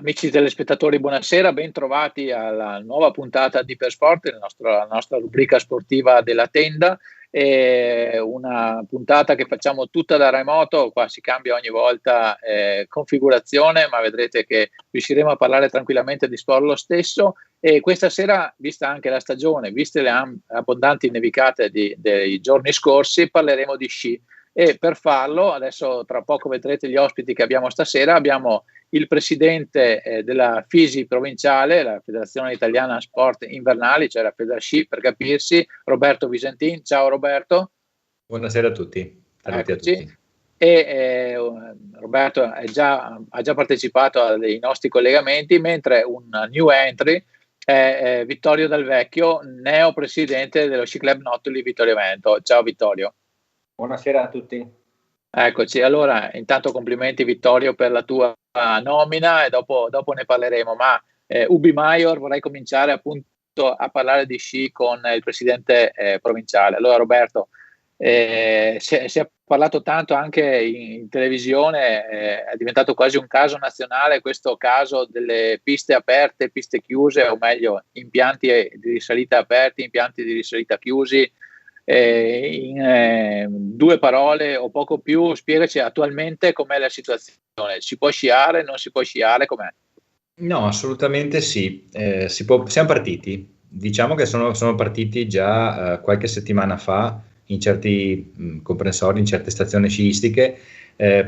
Amici telespettatori, buonasera, ben trovati alla nuova puntata di Ipersport, la nostra rubrica sportiva della tenda. È una puntata che facciamo tutta da remoto, qua si cambia ogni volta configurazione, ma vedrete che riusciremo a parlare tranquillamente di sport lo stesso. E questa sera, vista anche la stagione, viste le abbondanti nevicate dei giorni scorsi, parleremo di sci. E per farlo, adesso tra poco vedrete gli ospiti che abbiamo stasera, abbiamo il presidente della FISI provinciale, la Federazione Italiana Sport Invernali, cioè la Federsci per capirsi, Roberto Visentin. Ciao Roberto. Buonasera a tutti. Saluti a tutti. E Roberto ha già partecipato ai nostri collegamenti, mentre un new entry è Vittorio Dal Vecchio, neo presidente dello Sci Club Nottoli Vittorio Veneto. Ciao Vittorio. Buonasera a tutti. Eccoci, allora intanto complimenti Vittorio per la tua nomina e dopo ne parleremo, ma Ubi Maior, vorrei cominciare appunto a parlare di sci con il presidente provinciale. Allora Roberto, si è parlato tanto anche in televisione, è diventato quasi un caso nazionale questo caso delle piste aperte, piste chiuse, o meglio impianti di risalita aperti, impianti di risalita chiusi. In due parole o poco più, spiegaci attualmente com'è la situazione. Si può sciare, non si può sciare, com'è? No, assolutamente sì. Siamo partiti. Diciamo che sono partiti già qualche settimana fa in certi comprensori, in certe stazioni sciistiche.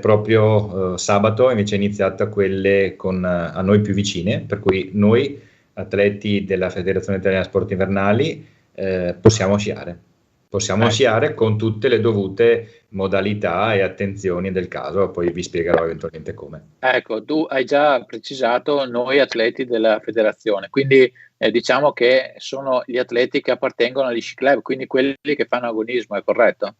Proprio sabato invece è iniziata quelle a noi più vicine, per cui noi atleti della Federazione Italiana Sport Invernali possiamo sciare. Possiamo sciare con tutte le dovute modalità e attenzioni del caso, poi vi spiegherò eventualmente come. Ecco, tu hai già precisato noi atleti della federazione, quindi diciamo che sono gli atleti che appartengono agli sci club, quindi quelli che fanno agonismo, è corretto?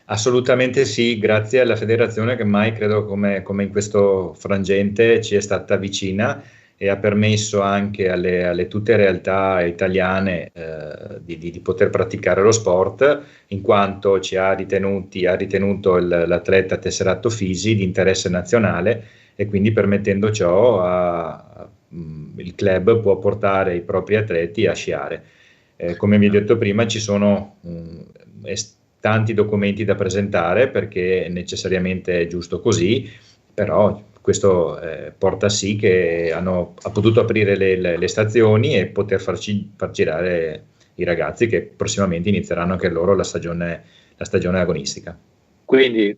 Assolutamente sì, grazie alla federazione che mai credo come in questo frangente ci è stata vicina e ha permesso anche alle tutte realtà italiane di poter praticare lo sport, in quanto ha ritenuto l'atleta tesserato Fisi di interesse nazionale e quindi permettendo ciò il club può portare i propri atleti a sciare. Come vi ho detto prima, ci sono tanti documenti da presentare perché necessariamente è giusto così, però questo porta sì che ha potuto aprire le stazioni e poter far girare i ragazzi che prossimamente inizieranno anche loro la stagione agonistica. Quindi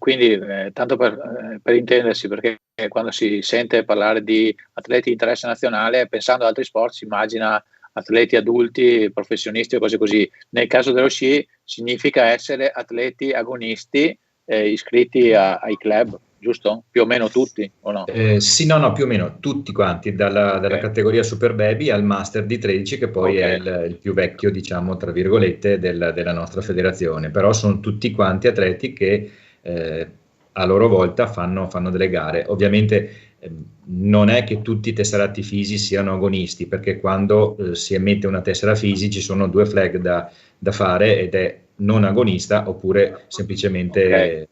tanto per intendersi, perché quando si sente parlare di atleti di interesse nazionale, pensando ad altri sport, si immagina atleti adulti, professionisti o cose così. Nel caso dello sci significa essere atleti agonisti iscritti ai club, giusto? Più o meno tutti, o no? Sì, no, più o meno tutti quanti, dalla categoria Super Baby al Master di 13, che poi è il più vecchio, diciamo, tra virgolette, della nostra federazione. Però sono tutti quanti atleti che a loro volta fanno delle gare. Ovviamente non è che tutti i tesserati fisi siano agonisti, perché quando si emette una tessera fisi ci sono due flag da fare ed è non agonista oppure semplicemente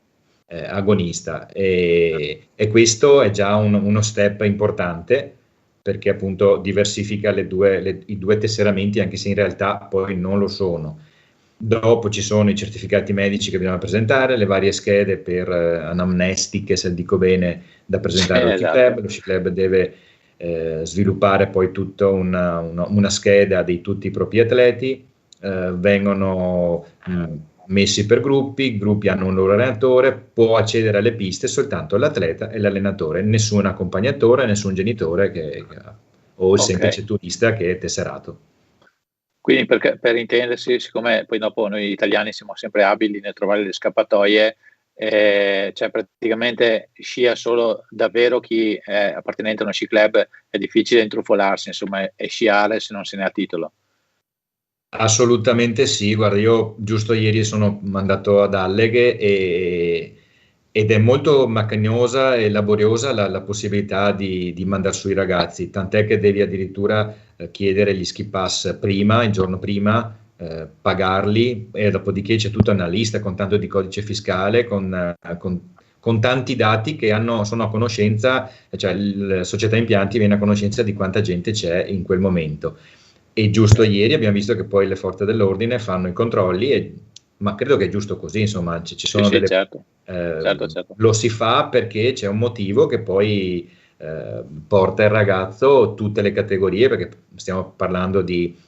agonista, e questo è già uno step importante perché appunto diversifica i due tesseramenti, anche se in realtà poi non lo sono. Dopo ci sono i certificati medici che bisogna presentare, le varie schede per anamnestiche, se dico bene, da presentare allo sci club. Lo sci club deve sviluppare poi tutta una scheda di tutti i propri atleti, vengono messi per gruppi, i gruppi hanno un loro allenatore, può accedere alle piste soltanto l'atleta e l'allenatore, nessun accompagnatore, nessun genitore o il semplice turista che è tesserato. Quindi per intendersi, siccome poi dopo noi italiani siamo sempre abili nel trovare le scappatoie, cioè praticamente scia solo davvero chi è appartenente a uno sci club, è difficile intrufolarsi, insomma, e sciare se non se ne ha titolo. Assolutamente sì, guarda, io giusto ieri sono andato ad Alleghe ed è molto macchinosa e laboriosa la possibilità di mandare su i ragazzi, tant'è che devi addirittura chiedere gli ski pass prima, il giorno prima, pagarli, e dopodiché c'è tutta una lista con tanto di codice fiscale, con con tanti dati che sono a conoscenza, cioè la società impianti viene a conoscenza di quanta gente c'è in quel momento. E giusto ieri abbiamo visto che poi le forze dell'ordine fanno i controlli, ma credo che è giusto così, insomma, ci sono sì, delle... certo. Certo. Lo si fa perché c'è un motivo che poi porta il ragazzo tutte le categorie, perché stiamo parlando di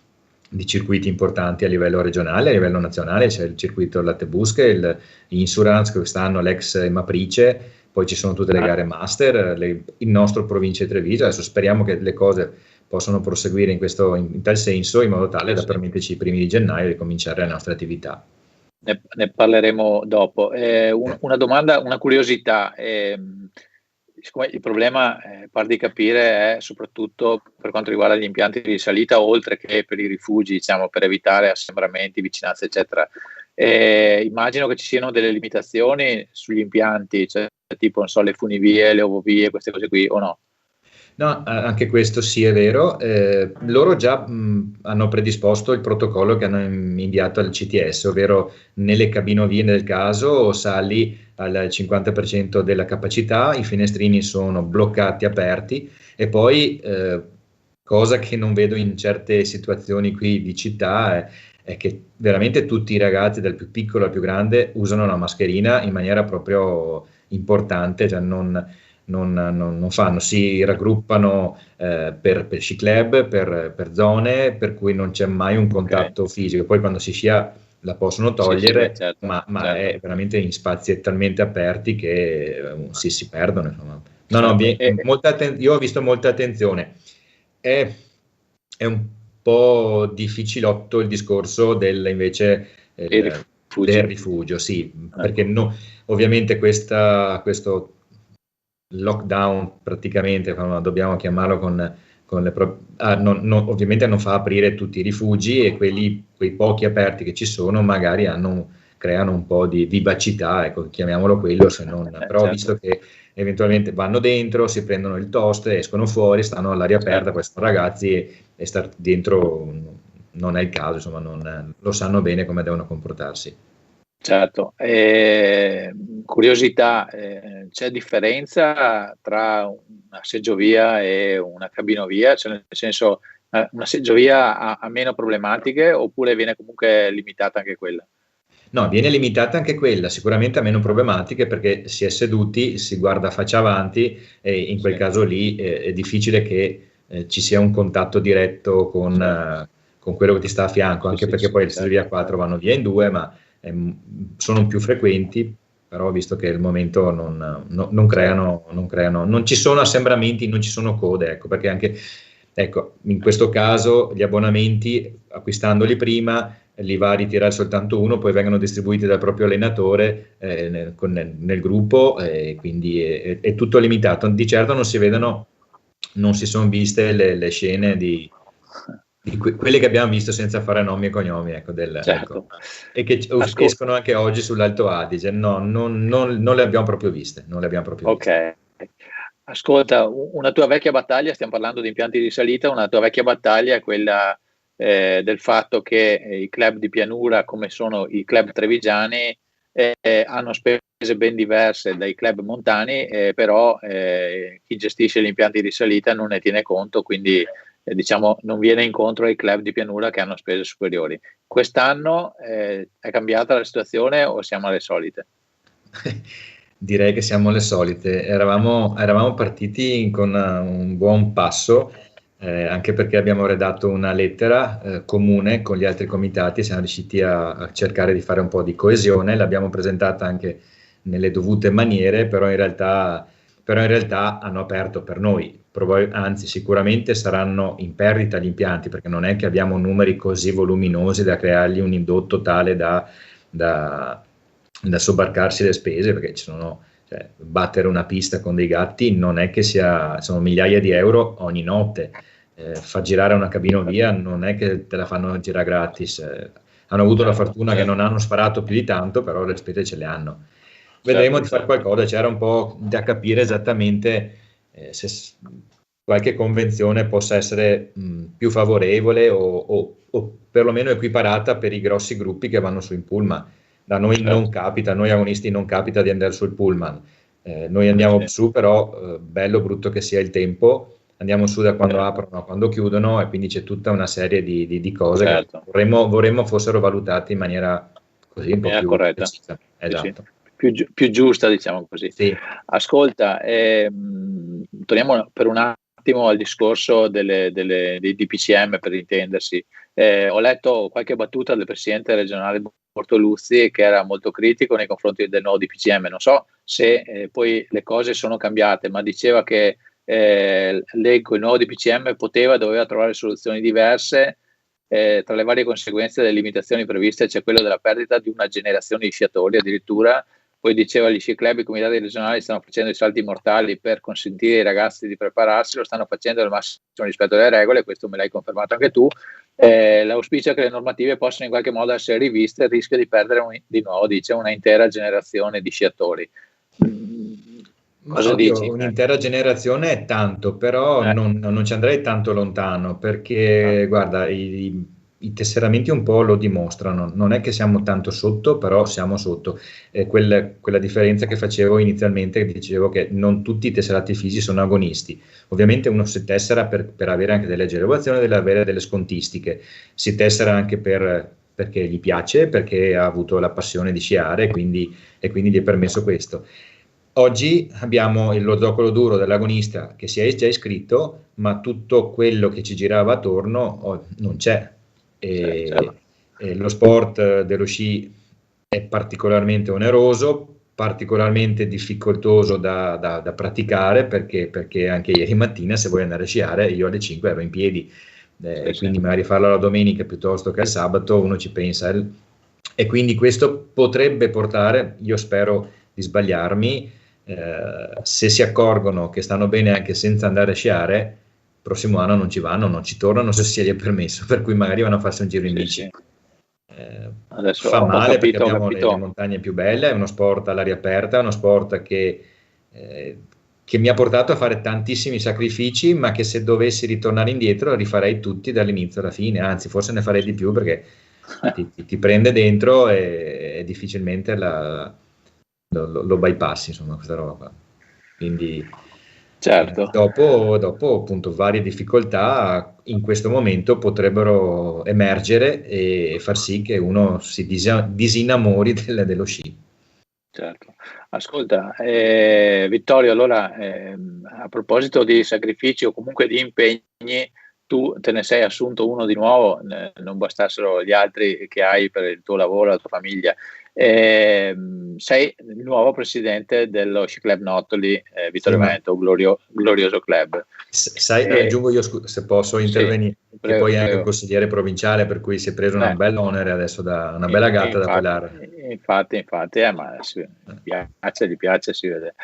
circuiti importanti a livello regionale, a livello nazionale, c'è il circuito Latte-Busche, il Insurance, quest'anno l'ex Maprice, poi ci sono tutte le gare master, il nostro provincia di Treviso. Adesso speriamo che le cose possano proseguire in tal senso, in modo tale da permetterci i primi di gennaio di cominciare le nostre attività. Ne parleremo dopo. Una domanda, una curiosità. Siccome il problema, par di capire, è soprattutto per quanto riguarda gli impianti di risalita, oltre che per i rifugi, diciamo, per evitare assembramenti, vicinanze, eccetera. Immagino che ci siano delle limitazioni sugli impianti, cioè tipo, non so, le funivie, le ovovie, queste cose qui, o no? No, anche questo sì è vero. Loro già hanno predisposto il protocollo che hanno inviato al CTS, ovvero nelle cabinovie nel caso sali al 50% della capacità, i finestrini sono bloccati, aperti, e poi cosa che non vedo in certe situazioni qui di città è che veramente tutti i ragazzi, dal più piccolo al più grande, usano la mascherina in maniera proprio importante, cioè non fanno, si raggruppano per sci club, per zone per cui non c'è mai un contatto fisico. Poi quando si scia la possono togliere, Sì, certo, ma certo. è veramente in spazi talmente aperti che si perdono, insomma. Io ho visto molta attenzione. È un po' difficilotto il discorso invece del rifugio, sì, perché ovviamente questo lockdown praticamente, dobbiamo chiamarlo ovviamente non fa aprire tutti i rifugi, e quei pochi aperti che ci sono magari creano un po' di vivacità, ecco, chiamiamolo quello, se non, però certo. Visto che eventualmente vanno dentro, si prendono il toast, escono fuori, stanno all'aria aperta, poi sono ragazzi e star dentro non è il caso, insomma, lo sanno bene come devono comportarsi. Certo, curiosità, c'è differenza tra una seggiovia e una cabinovia? Cioè, nel senso, una seggiovia ha meno problematiche, oppure viene comunque limitata anche quella? No, viene limitata anche quella, sicuramente ha meno problematiche perché si è seduti, si guarda faccia avanti, e in quel caso lì è difficile che ci sia un contatto diretto con quello che ti sta a fianco, anche perché poi le seggiovie 4 vanno via in 2, ma sono più frequenti, però visto che al momento non creano, non ci sono assembramenti, non ci sono code, ecco, perché anche, ecco, in questo caso gli abbonamenti, acquistandoli prima, li va a ritirare soltanto uno, poi vengono distribuiti dal proprio allenatore nel gruppo, quindi è tutto limitato. Di certo non si sono viste le scene di quelle che abbiamo visto, senza fare nomi e cognomi, ecco, Certo. e che escono anche oggi sull'Alto Adige. No, non le abbiamo proprio viste. Ok. Ascolta, una tua vecchia battaglia, stiamo parlando di impianti di risalita, una tua vecchia battaglia è quella del fatto che i club di pianura, come sono i club trevigiani, hanno spese ben diverse dai club montani, però chi gestisce gli impianti di risalita non ne tiene conto, quindi diciamo non viene incontro ai club di pianura che hanno spese superiori. Quest'anno è cambiata la situazione o siamo alle solite? Direi che siamo le solite. Eravamo partiti con un buon passo, anche perché abbiamo redatto una lettera comune con gli altri comitati, siamo riusciti a cercare di fare un po' di coesione, l'abbiamo presentata anche nelle dovute maniere, però in realtà hanno aperto per noi, anzi sicuramente saranno in perdita gli impianti, perché non è che abbiamo numeri così voluminosi da creargli un indotto tale da sobbarcarsi le spese, perché cioè, battere una pista con dei gatti non è che sono migliaia di euro ogni notte, far girare una cabinovia non è che te la fanno girare gratis, hanno avuto la fortuna che non hanno sparato più di tanto, però le spese ce le hanno. Vedremo di fare qualcosa, c'era un po' da capire esattamente se qualche convenzione possa essere più favorevole o perlomeno equiparata per i grossi gruppi che vanno su in pullman. Da noi non capita, a noi agonisti non capita di andare sul pullman, Noi andiamo su, però bello o brutto che sia il tempo, andiamo su da quando aprono a quando chiudono, e quindi c'è tutta una serie di cose che vorremmo fossero valutate in maniera così un po' più corretta. precisa. Esatto. Sì. Più giusta, diciamo così. Sì. Ascolta, torniamo per un attimo al discorso dei DPCM, per intendersi. Ho letto qualche battuta del presidente regionale Bortoluzzi, che era molto critico nei confronti del nuovo DPCM. Non so se poi le cose sono cambiate, ma diceva che leggo il nuovo DPCM doveva trovare soluzioni diverse. Tra le varie conseguenze delle limitazioni previste c'è quello della perdita di una generazione di sciatori addirittura. Poi diceva gli sci club e i comitati regionali stanno facendo i salti mortali per consentire ai ragazzi di prepararsi, lo stanno facendo al massimo rispetto alle regole, questo me l'hai confermato anche tu. L'auspicio è che le normative possano in qualche modo essere riviste, e rischia di perdere di nuovo, dice, una intera generazione di sciatori. Cosa dici? Un'intera generazione è tanto, però non ci andrei tanto lontano, perché guarda, i tesseramenti un po' lo dimostrano. Non è che siamo tanto sotto, però siamo sotto. Quella differenza che facevo inizialmente, che dicevo che non tutti i tesserati fisici sono agonisti. Ovviamente uno si tessera per avere anche delle agevolazioni, deve avere delle scontistiche. Si tessera anche perché gli piace, perché ha avuto la passione di sciare, e quindi gli è permesso questo. Oggi abbiamo lo zoccolo duro dell'agonista che si è già iscritto, ma tutto quello che ci girava attorno non c'è. Certo. Lo sport dello sci è particolarmente oneroso, particolarmente difficoltoso da praticare, perché anche ieri mattina, se vuoi andare a sciare, io alle 5 ero in piedi, quindi magari farlo la domenica piuttosto che il sabato, uno ci pensa. E quindi questo potrebbe portare, io spero di sbagliarmi, se si accorgono che stanno bene anche senza andare a sciare, il prossimo anno non ci vanno, non ci tornano se si è permesso, per cui magari vanno a farsi un giro in bici. Adesso fa male capito, perché abbiamo le montagne più belle, è uno sport all'aria aperta, è uno sport che mi ha portato a fare tantissimi sacrifici, ma che se dovessi ritornare indietro rifarei tutti dall'inizio alla fine, anzi forse ne farei di più, perché ti prende dentro e difficilmente lo bypassi, insomma, questa roba qua. Quindi certo. Dopo appunto varie difficoltà in questo momento potrebbero emergere e far sì che uno si disinnamori dello sci. Certo. Ascolta, Vittorio, allora a proposito di sacrifici o comunque di impegni, tu te ne sei assunto uno di nuovo, non bastassero gli altri che hai per il tuo lavoro, la tua famiglia. Sei il nuovo presidente dello Sci Club Nottoli, Vittorio Veneto, glorioso club. Sai, aggiungo io, se posso intervenire, che poi è anche consigliere provinciale, per cui si è preso una bella onere adesso, una bella gatta da pelare. Infatti, ma gli piace, si vede.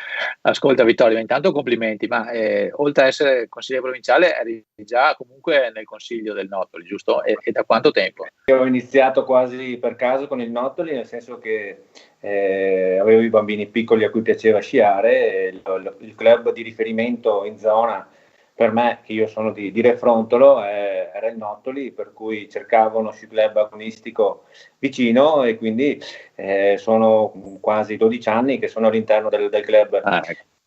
Ascolta Vittorio, intanto complimenti, ma oltre ad essere consigliere provinciale eri già comunque nel consiglio del Nottoli, giusto? E da quanto tempo? Io ho iniziato quasi per caso con il Nottoli, nel senso che avevo i bambini piccoli a cui piaceva sciare, e il club di riferimento in zona per me, che io sono di Re Frontolo, era il Nottoli, per cui cercavo uno sci club agonistico vicino, e quindi sono quasi 12 anni che sono all'interno del club.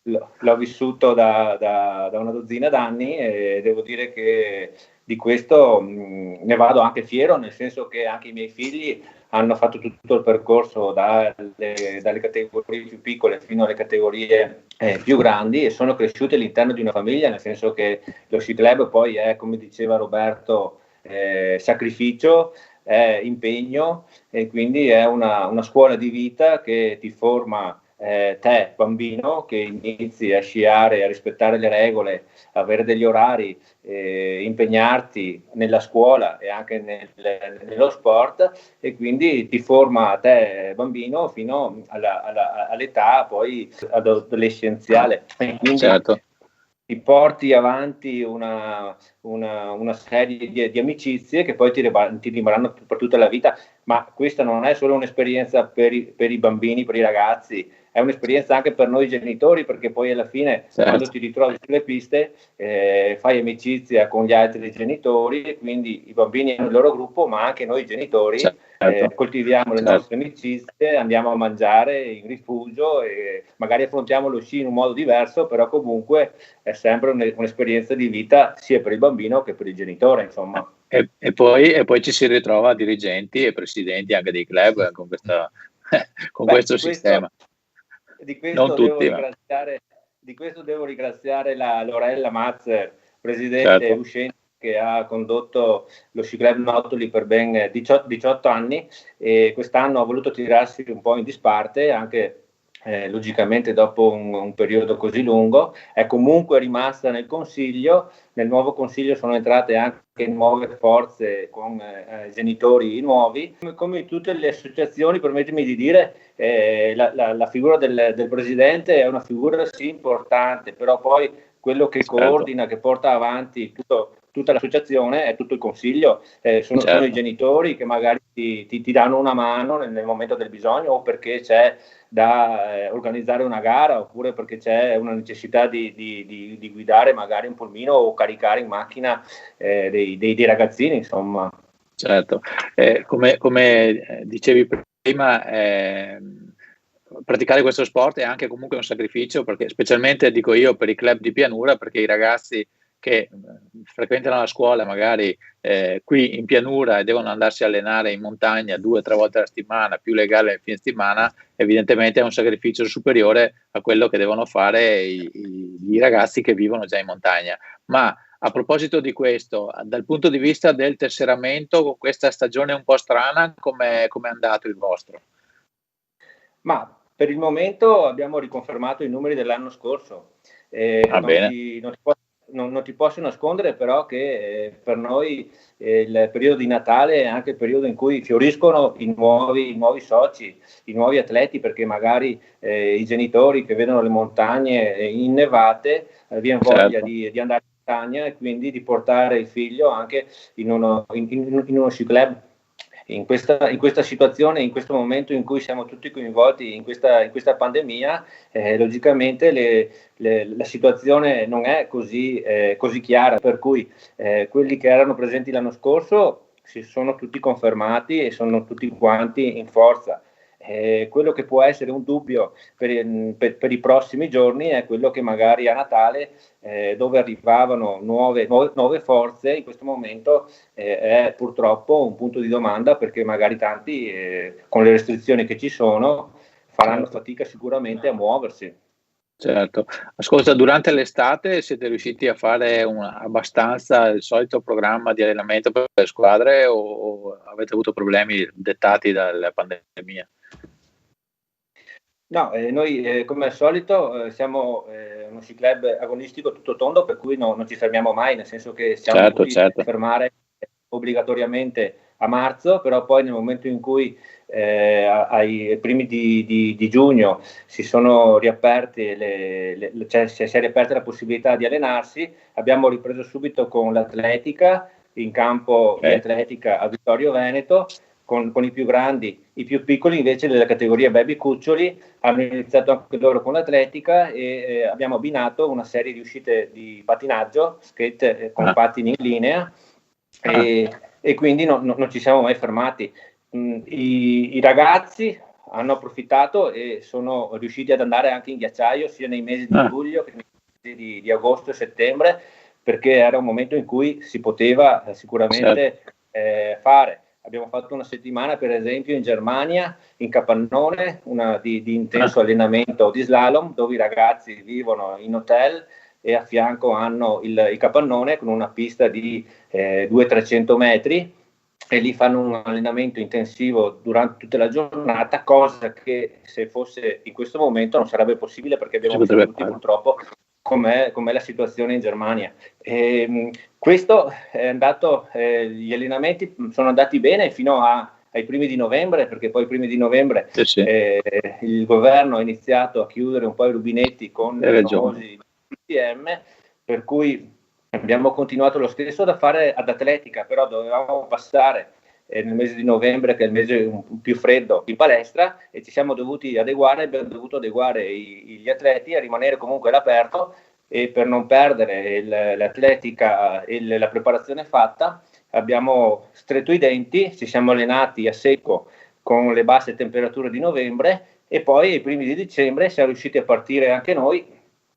L'ho vissuto da una dozzina d'anni, e devo dire che di questo ne vado anche fiero, nel senso che anche i miei figli hanno fatto tutto il percorso dalle categorie più piccole fino alle categorie più grandi, e sono cresciuti all'interno di una famiglia, nel senso che lo sci club poi è, come diceva Roberto, sacrificio, è impegno, e quindi è una scuola di vita che ti forma te bambino, che inizi a sciare, a rispettare le regole, avere degli orari, impegnarti nella scuola e anche nello sport, e quindi ti forma te bambino fino all'età poi adolescenziale, e quindi certo. ti porti avanti una serie di amicizie che poi ti rimarranno per tutta la vita. Ma questa non è solo un'esperienza per i bambini, per i ragazzi, è un'esperienza anche per noi genitori, perché poi alla fine quando ti ritrovi sulle piste fai amicizia con gli altri genitori, e quindi i bambini hanno il loro gruppo, ma anche noi genitori coltiviamo le nostre amicizie, andiamo a mangiare in rifugio e magari affrontiamo lo sci in un modo diverso, però comunque è sempre un'esperienza di vita sia per il bambino che per il genitore, insomma. E poi ci si ritrova dirigenti e presidenti anche dei club con questo sistema. Di questo devo ringraziare la Lorella Mazzer, presidente uscente, che ha condotto lo Sci Club Nottoli per ben 18 anni, e quest'anno ha voluto tirarsi un po' in disparte, anche logicamente dopo un periodo così lungo. È comunque rimasta nel consiglio. Nel nuovo consiglio sono entrate anche nuove forze con genitori nuovi. Come in tutte le associazioni, permettimi di dire, la figura del presidente è una figura sì importante, però poi quello che coordina, che porta avanti tutta l'associazione è tutto il consiglio, sono i genitori che magari ti danno una mano nel momento del bisogno, o perché c'è da organizzare una gara, oppure perché c'è una necessità di guidare magari un pulmino o caricare in macchina dei ragazzini, insomma. Certo, come dicevi prima, praticare questo sport è anche comunque un sacrificio, perché specialmente, dico io, per i club di pianura, perché i ragazzi che frequentano la scuola magari qui in pianura e devono andarsi a allenare in montagna 2 o 3 volte alla settimana, più le gare nel fine settimana, evidentemente è un sacrificio superiore a quello che devono fare i ragazzi che vivono già in montagna. Ma a proposito di questo, dal punto di vista del tesseramento, con questa stagione un po' strana, com'è andato il vostro? Ma per il momento abbiamo riconfermato i numeri dell'anno scorso. Non ti posso nascondere però che per noi il periodo di Natale è anche il periodo in cui fioriscono i nuovi soci, i nuovi atleti, perché magari i genitori che vedono le montagne innevate viene voglia di andare in montagna, e quindi di portare il figlio anche in uno sci club. In questa situazione, in questo momento in cui siamo tutti coinvolti in questa pandemia, logicamente la situazione non è così chiara, per cui quelli che erano presenti l'anno scorso si sono tutti confermati e sono tutti quanti in forza. Quello che può essere un dubbio per i prossimi giorni è quello che magari a Natale, dove arrivavano nuove forze, in questo momento è purtroppo un punto di domanda, perché magari tanti con le restrizioni che ci sono faranno fatica sicuramente a muoversi. Certo. Ascolta, durante l'estate siete riusciti a fare abbastanza il solito programma di allenamento per le squadre, o avete avuto problemi dettati dalla pandemia? No, noi come al solito siamo uno sci club agonistico tutto tondo, per cui non ci fermiamo mai, nel senso che siamo dovuti fermare obbligatoriamente a marzo, però poi nel momento in cui ai primi di giugno si sono riaperti si è riaperta la possibilità di allenarsi, abbiamo ripreso subito con l'atletica in campo di atletica a Vittorio Veneto, con i più grandi. I più piccoli invece della categoria baby cuccioli hanno iniziato anche loro con l'atletica, e abbiamo abbinato una serie di uscite di patinaggio, skate con pattini in linea, e quindi non ci siamo mai fermati. I ragazzi hanno approfittato e sono riusciti ad andare anche in ghiacciaio sia nei mesi di luglio che nei mesi di agosto e settembre, perché era un momento in cui si poteva sicuramente fare. Abbiamo fatto una settimana, per esempio, in Germania, in capannone, di intenso allenamento di slalom, dove i ragazzi vivono in hotel e a fianco hanno il capannone con una pista di 200-300 metri, e lì fanno un allenamento intensivo durante tutta la giornata, cosa che se fosse in questo momento non sarebbe possibile, perché abbiamo visto tutti purtroppo com'è la situazione in Germania. Questo è andato, gli allenamenti sono andati bene fino ai primi di novembre, perché poi ai primi di novembre il governo ha iniziato a chiudere un po' i rubinetti con i famosi PTM, per cui abbiamo continuato lo stesso da fare ad atletica, però dovevamo passare nel mese di novembre, che è il mese più freddo, in palestra, e ci siamo dovuti adeguare, abbiamo dovuto adeguare gli atleti a rimanere comunque all'aperto, e per non perdere l'atletica e la preparazione fatta abbiamo stretto i denti, ci siamo allenati a secco con le basse temperature di novembre, e poi ai primi di dicembre siamo riusciti a partire anche noi,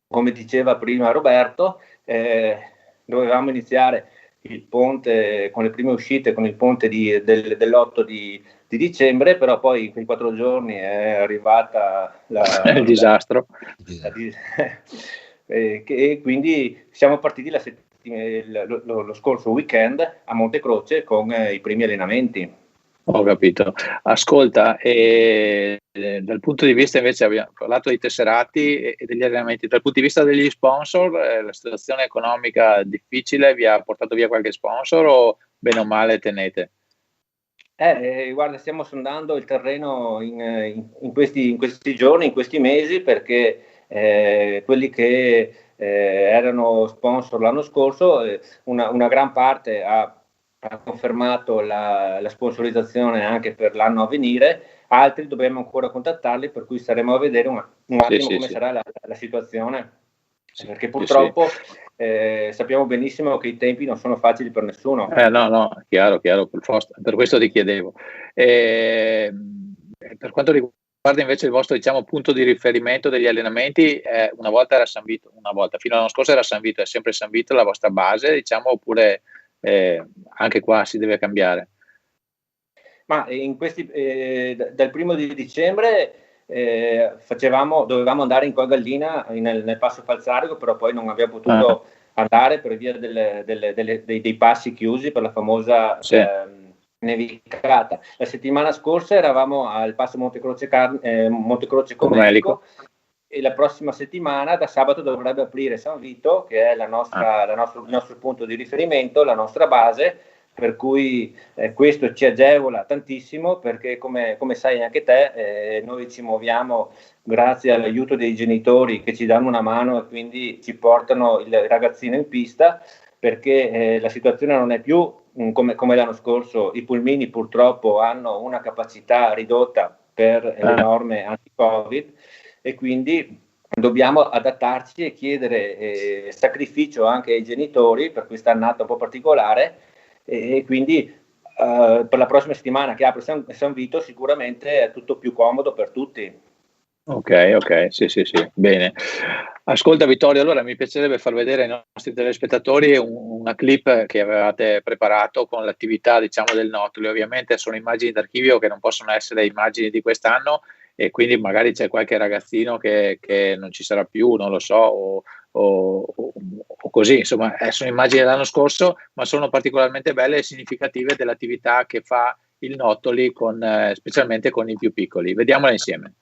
come diceva prima Roberto. Dovevamo iniziare il ponte con le prime uscite, con il ponte dell'8 di dicembre, però poi in quei 4 giorni è arrivata il disastro. E quindi siamo partiti lo scorso weekend a Montecroce con i primi allenamenti. Ho capito. Ascolta, dal punto di vista invece, abbiamo parlato dei tesserati e degli allenamenti, dal punto di vista degli sponsor, la situazione economica difficile vi ha portato via qualche sponsor o bene o male tenete? Guarda, stiamo sondando il terreno in questi giorni, in questi mesi, perché quelli che erano sponsor l'anno scorso, una gran parte ha confermato la sponsorizzazione anche per l'anno a venire, altri dobbiamo ancora contattarli, per cui staremo a vedere un attimo come sarà la situazione, perché purtroppo sappiamo benissimo che i tempi non sono facili per nessuno. No, chiaro, per questo ti chiedevo. Per quanto riguarda invece il vostro, diciamo, punto di riferimento degli allenamenti, una volta era San Vito, fino all'anno scorso era San Vito, è sempre San Vito la vostra base, diciamo, oppure anche qua si deve cambiare? Ma dal 1° di dicembre dovevamo andare in Col Gallina nel passo Falzarico, però poi non abbiamo potuto andare per via dei passi chiusi per la famosa nevicata. La settimana scorsa eravamo al passo Montecroce Comelico, e la prossima settimana, da sabato, dovrebbe aprire San Vito, che è il nostro punto di riferimento, la nostra base, per cui questo ci agevola tantissimo, perché come sai anche te, noi ci muoviamo grazie all'aiuto dei genitori che ci danno una mano e quindi ci portano il ragazzino in pista, perché la situazione non è più come l'anno scorso. I pulmini purtroppo hanno una capacità ridotta per le norme anti-Covid, e quindi dobbiamo adattarci e chiedere sacrificio anche ai genitori per quest'annata un po' particolare, e quindi per la prossima settimana che apre San Vito sicuramente è tutto più comodo per tutti. Ok, sì, bene. Ascolta Vittorio, allora mi piacerebbe far vedere ai nostri telespettatori una clip che avevate preparato con l'attività, diciamo, del Notoli. Ovviamente sono immagini d'archivio che non possono essere immagini di quest'anno, e quindi magari c'è qualche ragazzino che non ci sarà più, non lo so, o così, insomma, sono immagini dell'anno scorso, ma sono particolarmente belle e significative dell'attività che fa il Notoli specialmente con i più piccoli. Vediamola insieme.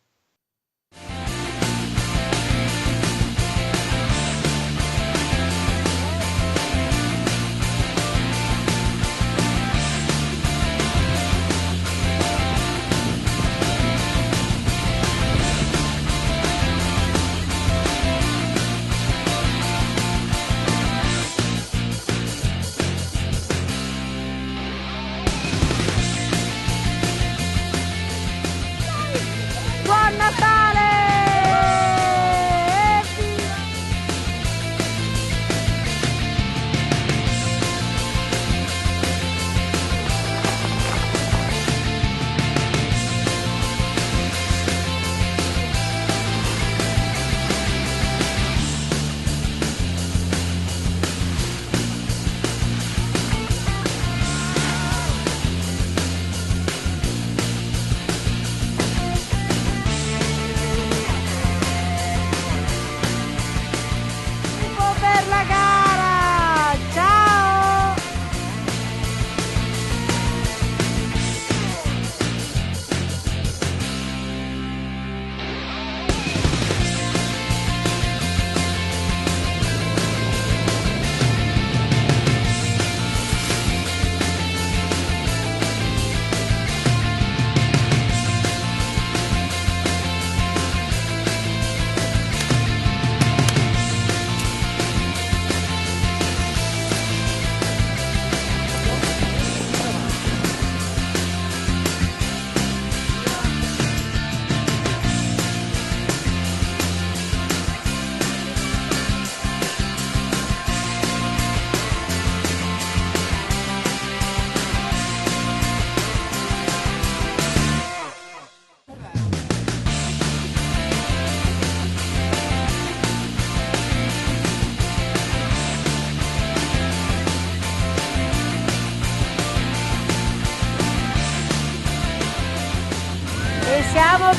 One.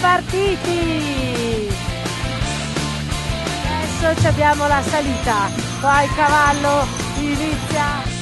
partiti. Adesso abbiamo la salita, poi il cavallo inizia.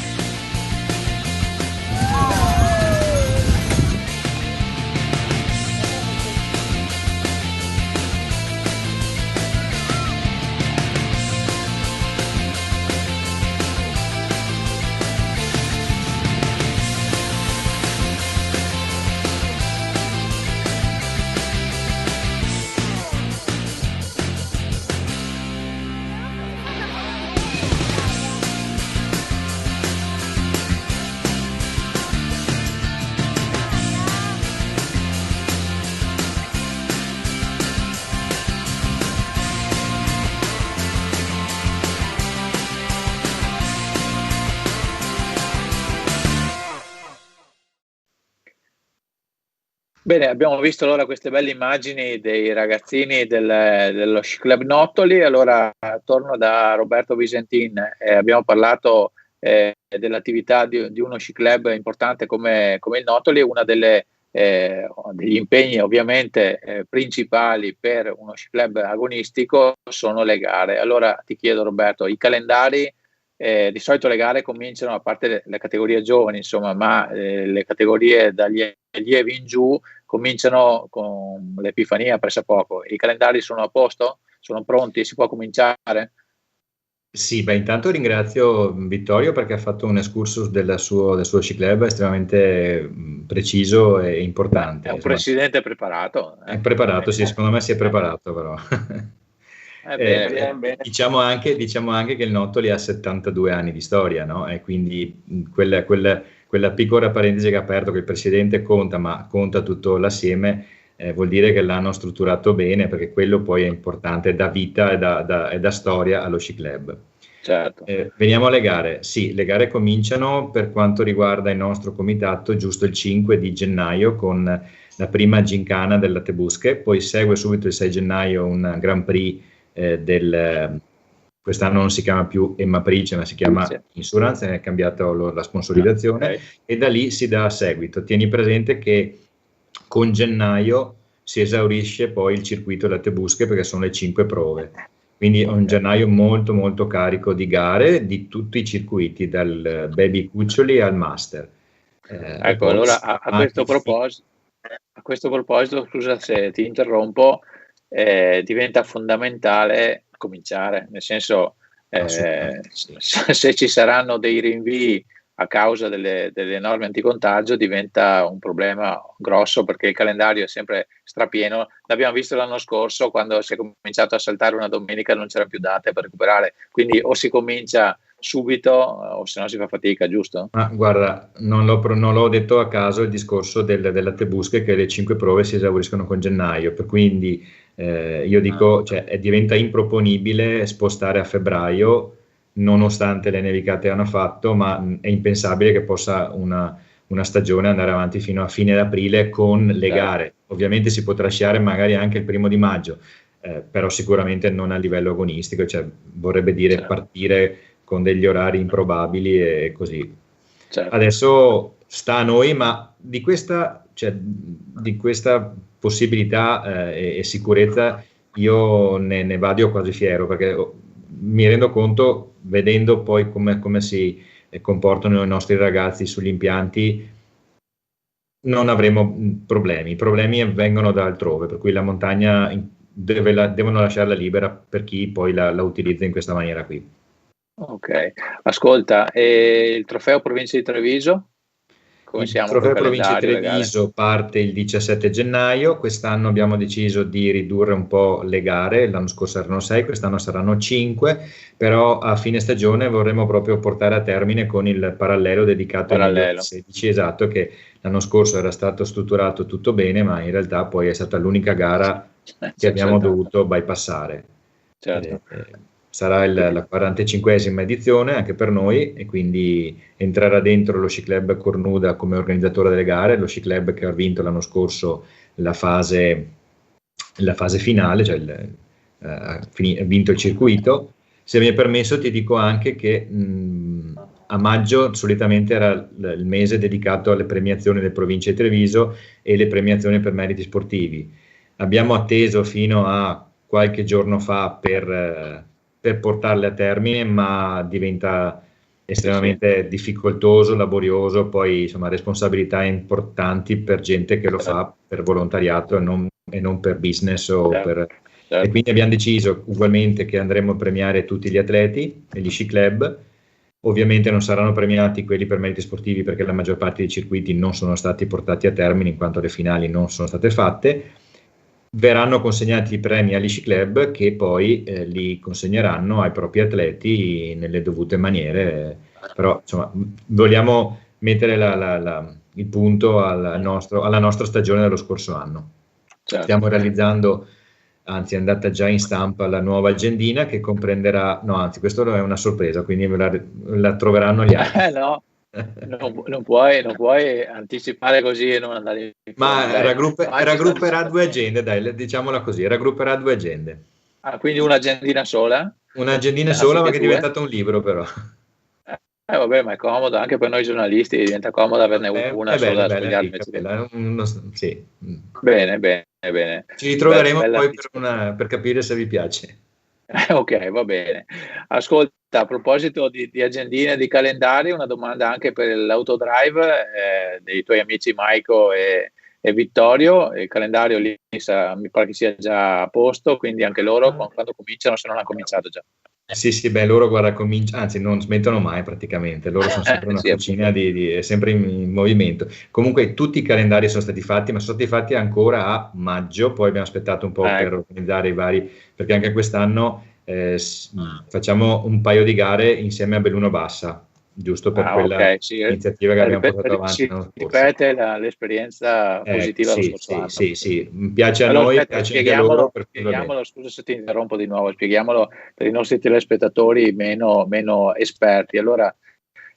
Bene, abbiamo visto allora queste belle immagini dei ragazzini dello Sci Club Nottoli. Allora torno da Roberto Visentin. Abbiamo parlato dell'attività di uno Sci Club importante come il Nottoli. Una degli impegni ovviamente principali per uno Sci Club agonistico sono le gare. Allora ti chiedo, Roberto, i calendari. Di solito le gare cominciano, a parte le categorie giovani, insomma, ma le categorie dagli allievi in giù cominciano con l'Epifania pressappoco. I calendari sono a posto? Sono pronti? Si può cominciare? Sì, beh, intanto ringrazio Vittorio perché ha fatto un excursus del suo Sci Club estremamente preciso e importante. È un presidente preparato. È preparato, sì, secondo me si è preparato però. Bene. Diciamo anche che il Nottoli ha 72 anni di storia, no? E quindi quella piccola parentesi che ha aperto, che il presidente conta, ma conta tutto l'assieme, vuol dire che l'hanno strutturato bene, perché quello poi è importante, dà vita e dà storia allo Sci Club. Certo. Veniamo alle gare. Sì, le gare cominciano per quanto riguarda il nostro comitato giusto il 5 di gennaio con la prima gincana del Lattebusche, poi segue subito il 6 gennaio un Grand Prix quest'anno non si chiama più Emmaprice, ma si chiama Insurance, è cambiata la sponsorizzazione, okay. E da lì si dà seguito. Tieni presente che con gennaio si esaurisce poi il circuito Lattebusche, perché sono le 5 prove, quindi è un gennaio molto molto carico di gare di tutti i circuiti, dal baby cuccioli al master. Ecco, allora a questo proposito, scusa se ti interrompo, diventa fondamentale cominciare, nel senso se ci saranno dei rinvii a causa delle norme anticontagio diventa un problema grosso, perché il calendario è sempre strapieno. L'abbiamo visto l'anno scorso, quando si è cominciato a saltare una domenica non c'era più date per recuperare, quindi o si comincia subito o se no si fa fatica, giusto? Ma guarda, non l'ho detto a caso il discorso del Lattebusche, che le 5 prove si esauriscono con gennaio, per quindi io dico, cioè, diventa improponibile spostare a febbraio, nonostante le nevicate hanno fatto, ma è impensabile che possa una stagione andare avanti fino a fine aprile con le gare. Ovviamente si può trascinare magari anche il 1° di maggio, però sicuramente non a livello agonistico, cioè vorrebbe dire partire con degli orari improbabili e così. Certo. Adesso sta a noi, ma di questa possibilità e sicurezza io ne vado quasi fiero, perché mi rendo conto, vedendo poi come si comportano i nostri ragazzi sugli impianti, non avremo problemi. I problemi vengono da altrove, per cui la montagna devono lasciarla libera per chi poi la utilizza in questa maniera qui. Ok, ascolta, e il trofeo Provincia di Treviso? Il trofeo Provincia di Treviso parte il 17 gennaio, quest'anno abbiamo deciso di ridurre un po' le gare, l'anno scorso erano 6, quest'anno saranno 5, però a fine stagione vorremmo proprio portare a termine con il parallelo dedicato ai 2016, esatto, che l'anno scorso era stato strutturato tutto bene, ma in realtà poi è stata l'unica gara che abbiamo dovuto bypassare. Certo. Sarà la 45esima edizione anche per noi, e quindi entrerà dentro lo Sci Club Cornuda come organizzatore delle gare, lo Sci Club che ha vinto l'anno scorso la fase finale, cioè ha vinto il circuito. Se mi è permesso ti dico anche che a maggio solitamente era il mese dedicato alle premiazioni del Provincia di Treviso e le premiazioni per meriti sportivi. abbiamo atteso fino a qualche giorno fa per portarle a termine, ma diventa estremamente difficoltoso, laborioso, poi insomma responsabilità importanti per gente che lo fa per volontariato e non per business E quindi abbiamo deciso ugualmente che andremo a premiare tutti gli atleti e gli sci club. Ovviamente non saranno premiati quelli per meriti sportivi, perché la maggior parte dei circuiti non sono stati portati a termine in quanto le finali non sono state fatte. Verranno consegnati i premi agli sci club, che poi li consegneranno ai propri atleti nelle dovute maniere. Però insomma vogliamo mettere il punto alla nostra stagione dello scorso anno. Certo. Stiamo realizzando, anzi è andata già in stampa la nuova agendina, che comprenderà, no anzi questo è una sorpresa, quindi la troveranno gli altri. No, non puoi anticipare così e non andare in Ma raggrupperà due agende, dai, diciamola così, raggrupperà due agende. Quindi un'agendina sola? Un'agendina sola, ma che è diventata un libro però. Vabbè, ma è comodo anche per noi giornalisti, diventa comodo averne una sola da sfogliare. Sì. Bene. Ci ritroveremo poi per capire se vi piace. Ok, va bene. Ascolta, a proposito di agendine e di calendari, una domanda anche per l'autodrive dei tuoi amici Maiko e Vittorio. Il calendario lì mi pare che sia già a posto, quindi anche loro quando cominciano, se non hanno cominciato già. Sì, beh, loro guarda, anzi non smettono mai praticamente, loro sono sempre una cucina è sempre in movimento. Comunque tutti i calendari sono stati fatti, ma sono stati fatti ancora a maggio, poi abbiamo aspettato un po' per organizzare i vari, perché anche quest'anno facciamo un paio di gare insieme a Belluno Bassa, giusto per quella iniziativa che abbiamo portato avanti l'anno scorso. Ripete l'esperienza positiva dello scorso anno. Sì, piace a noi, piace anche a loro. Spieghiamolo, scusa se ti interrompo di nuovo, spieghiamolo per i nostri telespettatori meno esperti. Allora,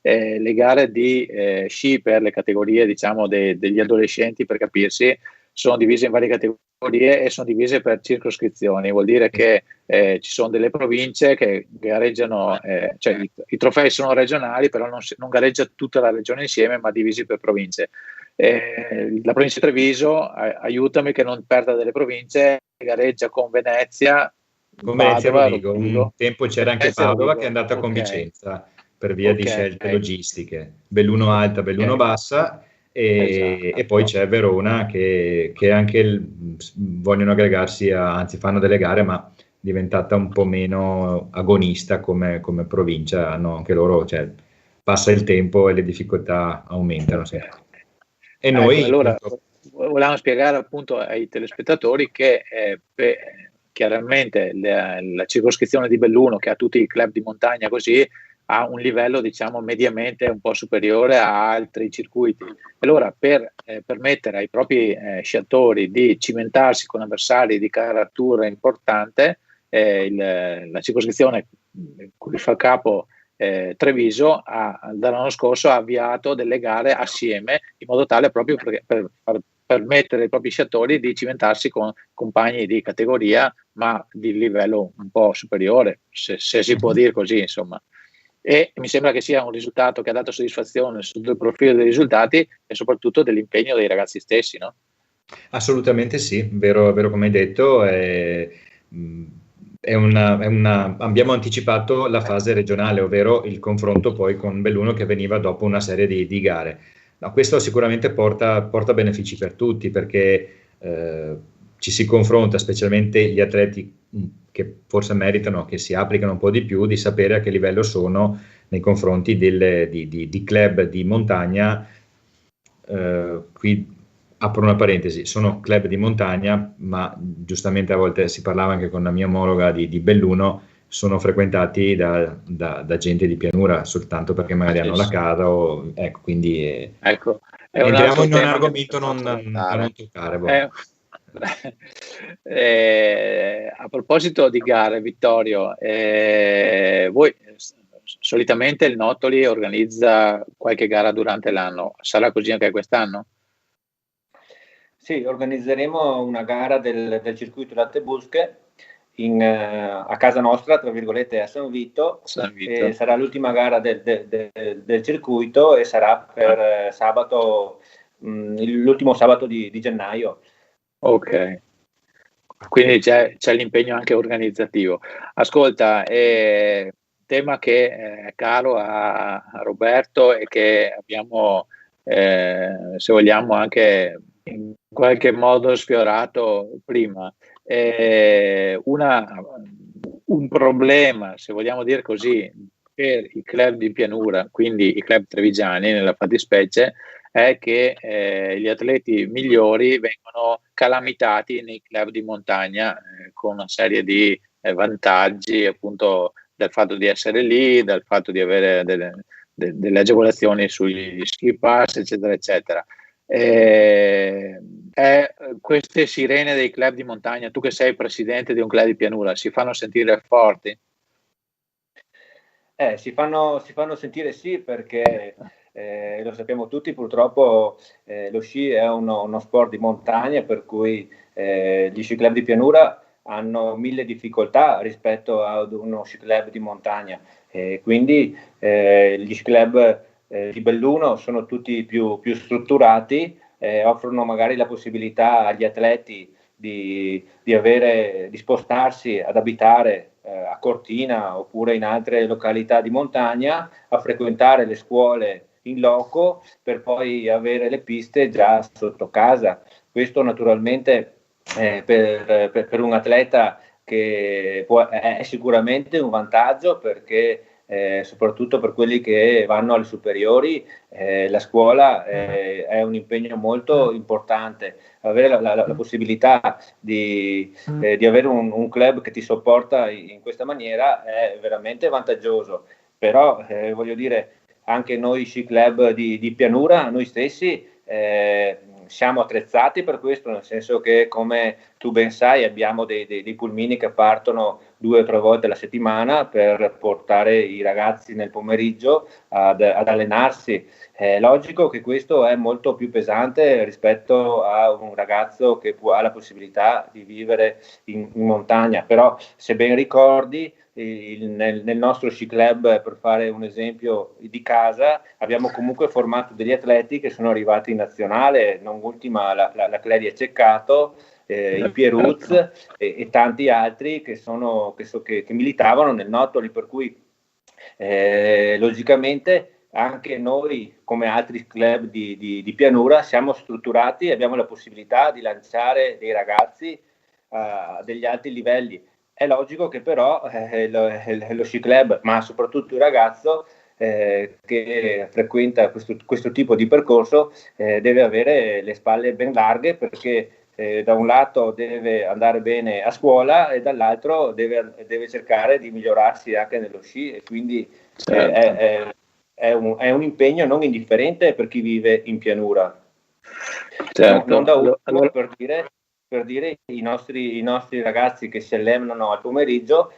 le gare di sci per le categorie, diciamo, degli adolescenti, per capirsi, sono divise in varie categorie e sono divise per circoscrizioni. Vuol dire che ci sono delle province che gareggiano, cioè i trofei sono regionali, però non gareggia tutta la regione insieme, ma divisi per province. La provincia di Treviso, aiutami che non perda delle province, gareggia con Venezia, Rovigo. Un tempo c'era anche Padova, che è andata con Vicenza per via di scelte logistiche. Belluno Alta, Belluno Bassa. E poi c'è Verona che anche vogliono aggregarsi, anzi fanno delle gare, ma diventata un po' meno agonista come provincia. Hanno anche loro, cioè, passa il tempo e le difficoltà aumentano. E noi allora volevamo spiegare appunto ai telespettatori che chiaramente la circoscrizione di Belluno, che ha tutti i club di montagna così, ha un livello, diciamo, mediamente un po' superiore a altri circuiti. Allora, per permettere ai propri sciatori di cimentarsi con avversari di caratura importante, la circoscrizione cui fa capo Treviso dall'anno scorso ha avviato delle gare assieme, in modo tale proprio per permettere ai propri sciatori di cimentarsi con compagni di categoria, ma di livello un po' superiore, se si può dire così, insomma. E mi sembra che sia un risultato che ha dato soddisfazione sul profilo dei risultati e soprattutto dell'impegno dei ragazzi stessi, no? Assolutamente sì, vero come hai detto. Abbiamo anticipato la fase regionale, ovvero il confronto poi con Belluno, che veniva dopo una serie di gare. No, questo sicuramente porta benefici per tutti, perché ci si confronta, specialmente gli atleti che forse meritano che si applicano un po' di più, di sapere a che livello sono nei confronti di club di montagna. Qui apro una parentesi, sono club di montagna, ma giustamente a volte si parlava anche con la mia omologa di Belluno, sono frequentati da gente di pianura, soltanto perché magari hanno la casa, quindi entriamo in un argomento da non toccare. A proposito di gare, Vittorio, voi solitamente il Nottoli organizza qualche gara durante l'anno, sarà così anche quest'anno? Sì, organizzeremo una gara del circuito Latte Busche a casa nostra, tra virgolette, a San Vito. Sarà l'ultima gara del circuito e sarà per sabato, l'ultimo sabato di gennaio. Ok. Quindi c'è l'impegno anche organizzativo. Ascolta, tema che è caro a Roberto e che abbiamo, se vogliamo, anche in qualche modo sfiorato prima. Un problema, se vogliamo dire così, per i club di pianura, quindi i club trevigiani nella fattispecie, è che gli atleti migliori vengono calamitati nei club di montagna con una serie di vantaggi, appunto, dal fatto di essere lì, dal fatto di avere delle agevolazioni sugli ski pass, eccetera, eccetera. Queste sirene dei club di montagna, tu che sei presidente di un club di pianura, si fanno sentire forti? Si fanno sentire sì, perché lo sappiamo tutti, purtroppo lo sci è uno sport di montagna, per cui gli sci club di pianura hanno 1000 difficoltà rispetto ad uno sci club di montagna. Quindi gli sci club di Belluno sono tutti più strutturati, offrono magari la possibilità agli atleti di spostarsi ad abitare a Cortina oppure in altre località di montagna, a frequentare le scuole in loco per poi avere le piste già sotto casa. Questo naturalmente per un atleta è sicuramente un vantaggio, perché soprattutto per quelli che vanno alle superiori, la scuola è un impegno molto importante. Avere la possibilità di avere un club che ti sopporta in questa maniera è veramente vantaggioso. Però voglio dire, anche noi sci club di pianura, noi stessi siamo attrezzati per questo, nel senso che, come tu ben sai, abbiamo dei pulmini che partono 2 o 3 volte alla settimana per portare i ragazzi nel pomeriggio ad allenarsi. È logico che questo è molto più pesante rispetto a un ragazzo che ha la possibilità di vivere in montagna, però se ben ricordi, nel nostro sci club, per fare un esempio di casa, abbiamo comunque formato degli atleti che sono arrivati in nazionale, non ultima la Clelia Ceccato, il Pieruz e tanti altri che militavano nel Nottoli, per cui logicamente anche noi, come altri club di pianura, siamo strutturati e abbiamo la possibilità di lanciare dei ragazzi a degli alti livelli. È logico che però lo sci club, ma soprattutto il ragazzo che frequenta questo tipo di percorso, deve avere le spalle ben larghe, perché da un lato deve andare bene a scuola e dall'altro deve cercare di migliorarsi anche nello sci, e quindi è un impegno non indifferente per chi vive in pianura. Certo. Non da ultimo, per dire i nostri ragazzi che si allenano al pomeriggio,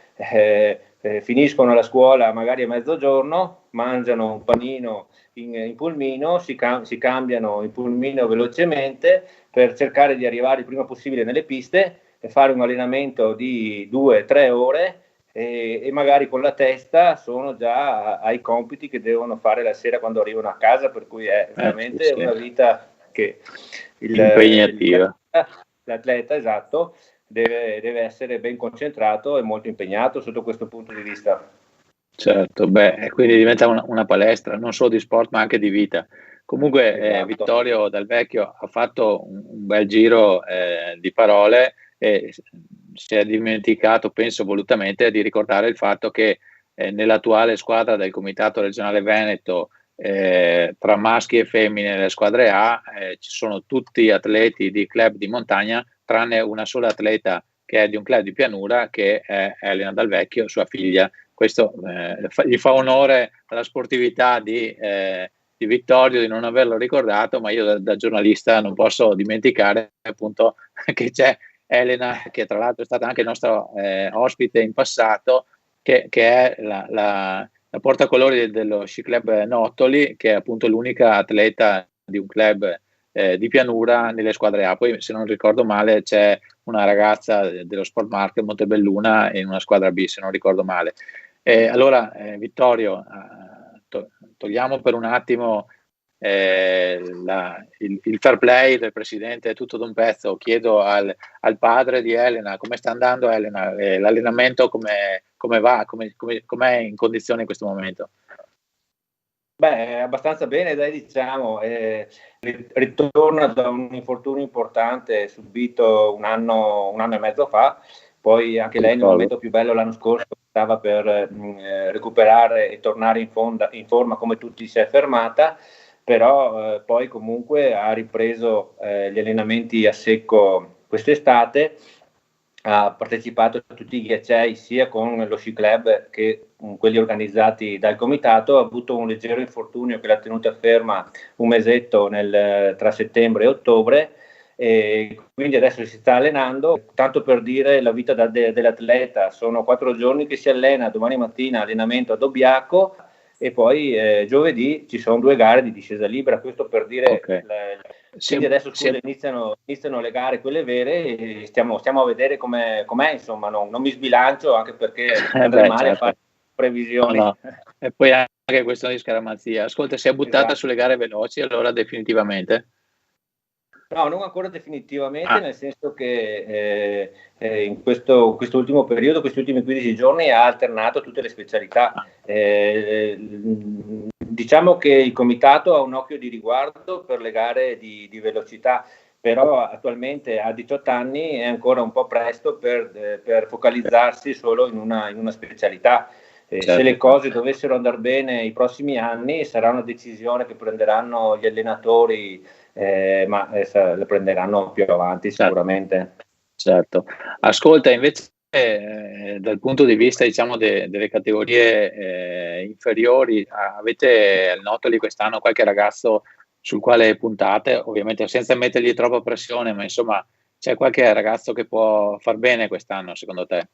finiscono la scuola magari a mezzogiorno, mangiano un panino in pulmino, si cambiano in pulmino velocemente per cercare di arrivare il prima possibile nelle piste e fare un allenamento di 2-3 ore, e magari con la testa sono già ai compiti che devono fare la sera quando arrivano a casa, per cui è veramente sì. una vita che impegnativa. L'atleta, esatto, deve essere ben concentrato e molto impegnato sotto questo punto di vista. Certo, quindi diventa una palestra non solo di sport ma anche di vita. Comunque Esatto. Vittorio Dal Vecchio ha fatto un bel giro di parole e si è dimenticato, penso volutamente, di ricordare il fatto che nell'attuale squadra del Comitato Regionale Veneto, tra maschi e femmine nelle squadre A, ci sono tutti atleti di club di montagna, tranne una sola atleta che è di un club di pianura, che è Elena Dal Vecchio, sua figlia. Questo gli fa onore alla sportività di Vittorio di non averlo ricordato, ma io da giornalista non posso dimenticare appunto che c'è Elena, che tra l'altro è stata anche nostra ospite in passato, che è la portacolori dello sci club Nottoli, che è appunto l'unica atleta di un club di pianura nelle squadre A. Poi, se non ricordo male, c'è una ragazza dello Sport Market Montebelluna in una squadra B, se non ricordo male. Allora, Vittorio, togliamo per un attimo il fair play del presidente è tutto d'un pezzo. Chiedo al padre di Elena come sta andando Elena, l'allenamento come va, com'è in condizione in questo momento? Beh, abbastanza bene, dai, diciamo, ritorna da un infortunio importante subito un anno e mezzo fa, poi anche lei nel momento più bello l'anno scorso stava per recuperare e tornare in forma, come tutti si è fermata, però poi comunque ha ripreso gli allenamenti a secco quest'estate, ha partecipato a tutti i ghiacciai sia con lo sci club che quelli organizzati dal comitato, ha avuto un leggero infortunio che l'ha tenuta ferma un mesetto tra settembre e ottobre, e quindi adesso si sta allenando. Tanto per dire, la vita dell'atleta: sono 4 giorni che si allena, domani mattina allenamento a Dobbiaco e poi giovedì ci sono 2 gare di discesa libera, questo per dire. Okay. Quindi adesso iniziano le gare, quelle vere, e stiamo a vedere com'è, insomma, non mi sbilancio, anche perché andrà male certo. a fare previsioni. No. E poi anche questione di scaramanzia. Ascolta, si è buttata sulle gare veloci allora definitivamente? No, non ancora definitivamente, nel senso che in questo ultimo periodo, questi ultimi 15 giorni, ha alternato tutte le specialità. Diciamo che il comitato ha un occhio di riguardo per le gare di velocità, però attualmente a 18 anni è ancora un po' presto per focalizzarsi solo in una specialità. Certo. Se le cose dovessero andare bene i prossimi anni, sarà una decisione che prenderanno gli allenatori, ma le prenderanno più avanti sicuramente. Certo. Ascolta, invece dal punto di vista, diciamo, delle categorie inferiori, avete al Notoli quest'anno qualche ragazzo sul quale puntate, ovviamente senza mettergli troppa pressione, ma insomma c'è qualche ragazzo che può far bene quest'anno secondo te?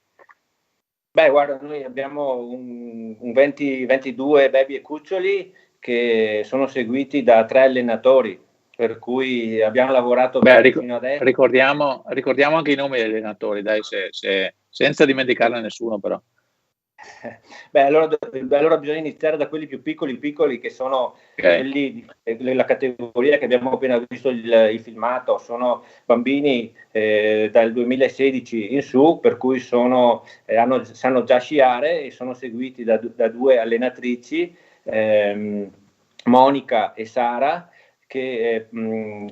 Beh, guarda, noi abbiamo un 22 baby e cuccioli che sono seguiti da 3 allenatori, per cui abbiamo lavorato bene fino adesso. Ricordiamo anche i nomi degli allenatori, dai, senza dimenticarne nessuno però. Beh, allora bisogna iniziare da quelli più piccoli, che sono quelli della categoria che abbiamo appena visto il filmato. Sono bambini dal 2016 in su, per cui sanno già sciare e sono seguiti da 2 allenatrici, Monica e Sara, che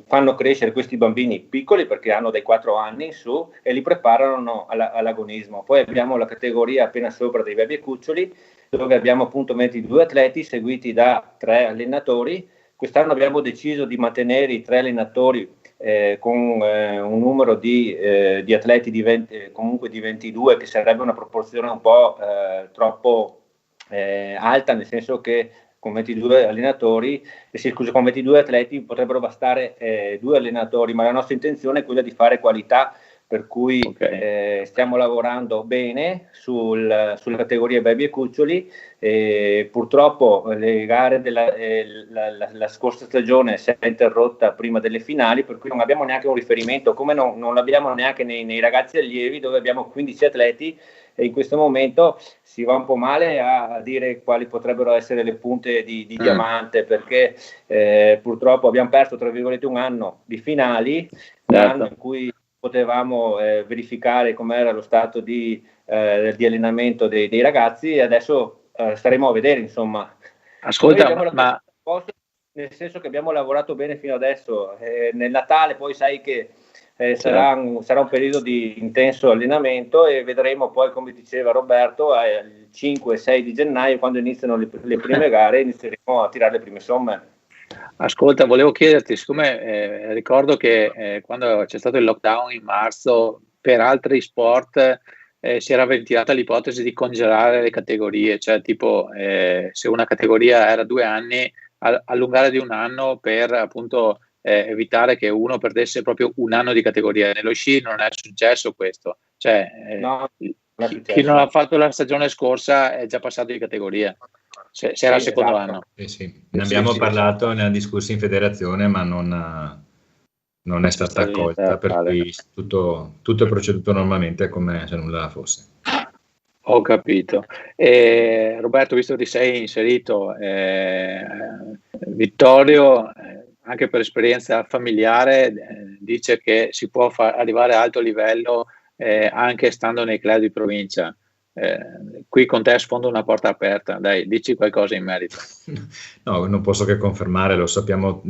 fanno crescere questi bambini piccoli, perché hanno dai 4 anni in su, e li preparano all'agonismo. Poi abbiamo la categoria appena sopra dei baby e cuccioli, dove abbiamo appunto 22 atleti seguiti da 3 allenatori. Quest'anno abbiamo deciso di mantenere i 3 allenatori con un numero di atleti comunque di 22, che sarebbe una proporzione un po' troppo alta, nel senso che con 22 con 22 atleti potrebbero bastare 2 allenatori, ma la nostra intenzione è quella di fare qualità, per cui stiamo lavorando bene sulla categoria baby e cuccioli. Purtroppo le gare la scorsa stagione si è interrotta prima delle finali, per cui non abbiamo neanche un riferimento, come non l'abbiamo neanche nei ragazzi allievi, dove abbiamo 15 atleti, e in questo momento si va un po' male a dire quali potrebbero essere le punte di diamante, perché purtroppo abbiamo perso, tra virgolette, un anno di finali, un anno in cui potevamo verificare com'era lo stato di allenamento dei ragazzi, e adesso staremo a vedere, insomma. Ascolta, nel senso che abbiamo lavorato bene fino adesso. Nel Natale poi sai che sarà un periodo di intenso allenamento, e vedremo poi, come diceva Roberto, il 5 e 6 di gennaio, quando iniziano le prime gare, inizieremo a tirare le prime somme. Ascolta, volevo chiederti, siccome ricordo che quando c'è stato il lockdown in marzo, per altri sport si era ventilata l'ipotesi di congelare le categorie, cioè tipo se una categoria era 2 anni, allungare di 1 anno per appunto evitare che uno perdesse proprio 1 anno di categoria. Nello sci non è successo questo, cioè no, chi non ha fatto la stagione scorsa è già passato di categoria, se era il secondo anno. Sì. Ne abbiamo parlato nella discussione in federazione, ma non è stata accolta, per cui tutto è proceduto normalmente come se nulla fosse. Ho capito. Roberto, visto che ti sei inserito, Vittorio, anche per esperienza familiare, dice che si può arrivare a alto livello anche stando nei club di provincia. Qui con te sfondo una porta aperta, dai, dici qualcosa in merito. No, non posso che confermare, lo sappiamo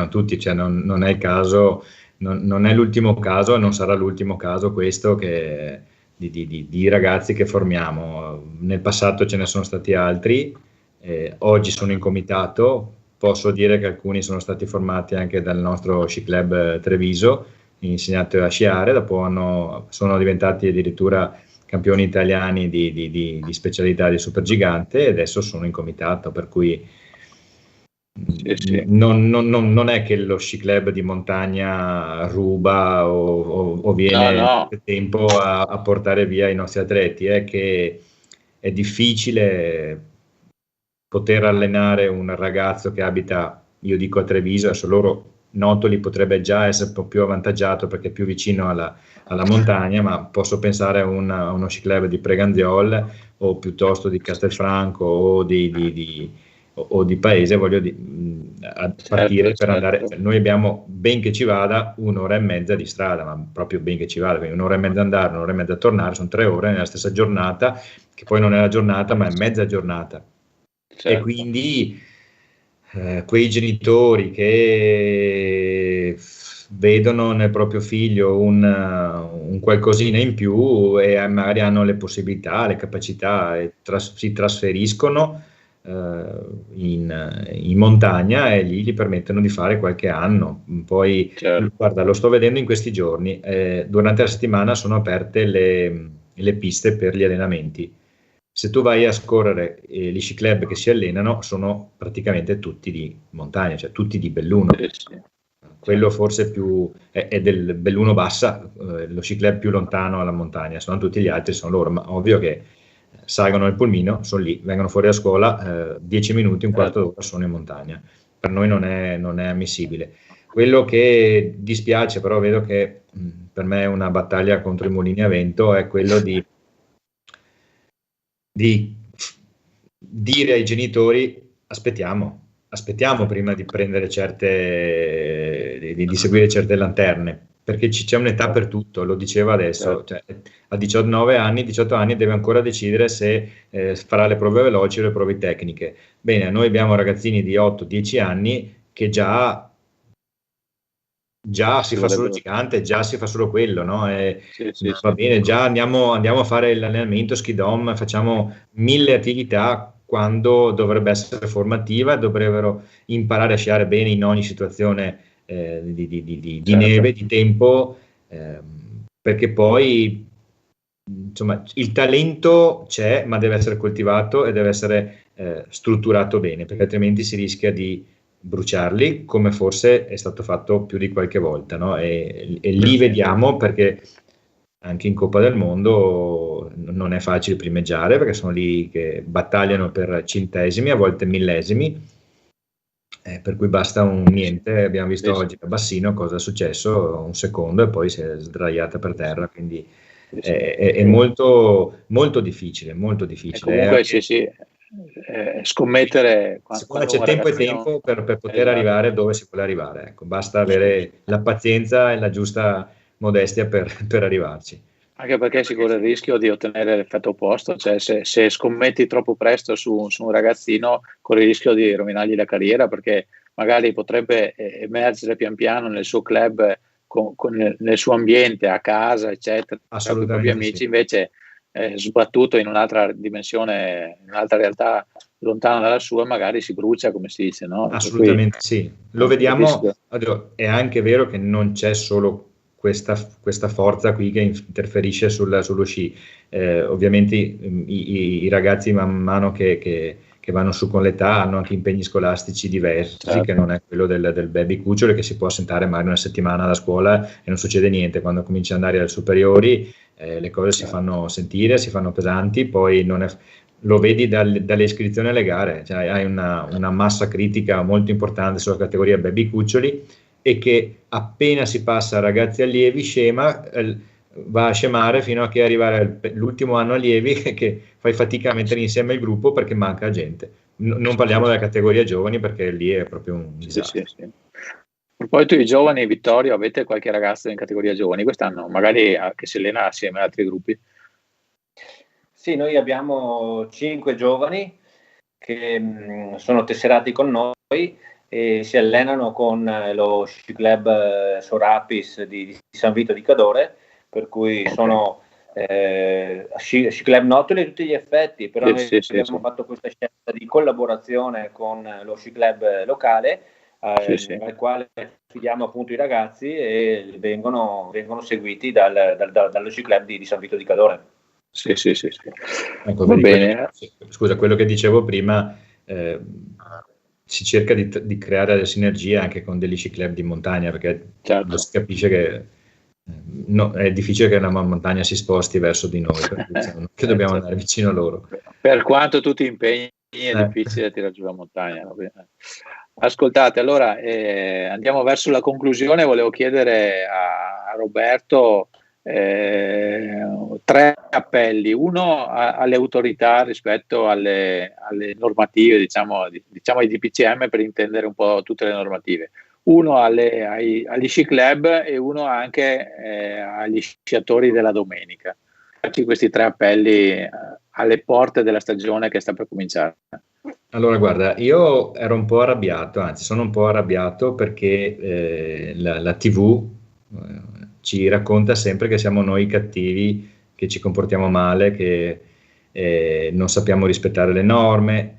tutti, cioè non è il caso, non è l'ultimo caso e non sarà l'ultimo caso questo di ragazzi che formiamo. Nel passato ce ne sono stati altri, oggi sono in comitato, posso dire che alcuni sono stati formati anche dal nostro sci club Treviso, insegnato a sciare, dopo sono diventati addirittura campioni italiani di specialità di supergigante e adesso sono in comitato, per cui sì. Non è che lo sci club di montagna ruba o viene per tempo a portare via i nostri atleti, è che è difficile poter allenare un ragazzo che abita, io dico a Treviso, adesso loro Notoli potrebbe già essere un po' più avvantaggiato perché è più vicino alla montagna, ma posso pensare a uno sci club di Preganziol o piuttosto di Castelfranco o di Paese, a partire per andare. Noi abbiamo, ben che ci vada, 1 ora e mezza di strada, ma proprio ben che ci vada, quindi 1 ora e mezza andare, 1 ora e mezza tornare, sono 3 ore nella stessa giornata, che poi non è la giornata, ma è mezza giornata. Certo. E quindi quei genitori che vedono nel proprio figlio un qualcosina in più e magari hanno le possibilità, le capacità e si trasferiscono in montagna e lì gli permettono di fare qualche anno. Poi certo. Guarda, lo sto vedendo in questi giorni, durante la settimana sono aperte le piste per gli allenamenti. Se tu vai a scorrere gli sci club che si allenano sono praticamente tutti di montagna, cioè tutti di Belluno. Sì. Quello forse più è del Belluno Bassa, lo sci club più lontano alla montagna, sono tutti gli altri, sono loro, ma ovvio che salgono nel pulmino, sono lì, vengono fuori a scuola, 10 minuti, un quarto d'ora sono in montagna. Per noi non è ammissibile. Quello che dispiace, però vedo che per me è una battaglia contro i mulini a vento, è quello di dire ai genitori aspettiamo prima di prendere di seguire certe lanterne, perché c'è un'età per tutto, lo diceva adesso, cioè, a 18 anni deve ancora decidere se farà le prove veloci o le prove tecniche. Bene, noi abbiamo ragazzini di 8-10 anni che già si fa solo gigante, già si fa solo quello, no? Va bene, già andiamo a fare l'allenamento skidom, facciamo 1000 attività quando dovrebbe essere formativa, dovrebbero imparare a sciare bene in ogni situazione di neve, di tempo, perché poi insomma il talento c'è, ma deve essere coltivato e deve essere strutturato bene, perché altrimenti si rischia di bruciarli, come forse è stato fatto più di qualche volta, no? E lì vediamo, perché anche in Coppa del Mondo non è facile primeggiare, perché sono lì che battagliano per centesimi, a volte millesimi, per cui basta un niente. Abbiamo visto oggi a Bassino cosa è successo, un secondo e poi si è sdraiata per terra, quindi è molto, molto difficile, molto difficile. Comunque sì. Scommettere quando c'è tempo e tempo per poter arrivare dove si vuole arrivare, ecco, basta avere la pazienza e la giusta modestia per arrivarci, anche perché si corre il rischio di ottenere l'effetto opposto, cioè se scommetti troppo presto su un ragazzino corri il rischio di rovinargli la carriera, perché magari potrebbe emergere pian piano nel suo club, nel suo ambiente, a casa eccetera, con i propri amici, invece sbattuto in un'altra dimensione, in un'altra realtà lontana dalla sua, magari si brucia, come si dice, no? Assolutamente sì, lo vediamo. È anche vero che non c'è solo questa forza qui che interferisce sullo sci, ovviamente i ragazzi man mano che vanno su con l'età hanno anche impegni scolastici diversi, che non è quello del baby cucciolo, che si può assentare magari una settimana alla scuola e non succede niente. Quando comincia ad andare alle superiori le cose si fanno sentire, si fanno pesanti, poi lo vedi dalle iscrizioni alle gare, cioè hai una massa critica molto importante sulla categoria baby cuccioli, e che appena si passa a ragazzi allievi va a scemare fino a che arrivare all'ultimo anno allievi che fai fatica a mettere insieme il gruppo perché manca gente. Non parliamo della categoria giovani, perché lì è proprio un disastro. Sì. A proposito di giovani, Vittorio, avete qualche ragazzo in categoria giovani quest'anno, magari che si allena assieme ad altri gruppi? Sì, noi abbiamo 5 giovani che sono tesserati con noi e si allenano con lo sci club Sorapis di San Vito di Cadore, per cui sono sci club Notole a tutti gli effetti, però noi abbiamo fatto questa scelta di collaborazione con lo sci club locale, al quale affidiamo appunto i ragazzi e vengono seguiti dallo sci club di San Vito di Cadore. Sì. Ecco, va bene. Scusa, quello che dicevo prima, si cerca di creare delle sinergie anche con degli sci club di montagna, perché si capisce che è difficile che una montagna si sposti verso di noi, per cui che dobbiamo andare vicino a loro. Per quanto tu ti impegni, è difficile tirare giù la montagna. Ascoltate, allora andiamo verso la conclusione. Volevo chiedere a Roberto 3 appelli, uno alle autorità rispetto alle normative, diciamo ai DPCM, per intendere un po' tutte le normative, uno agli sci club e uno anche agli sciatori della domenica. Questi 3 appelli alle porte della stagione che sta per cominciare. Allora, guarda, io ero un po' arrabbiato, anzi sono un po' arrabbiato perché la TV ci racconta sempre che siamo noi cattivi, che ci comportiamo male, che non sappiamo rispettare le norme.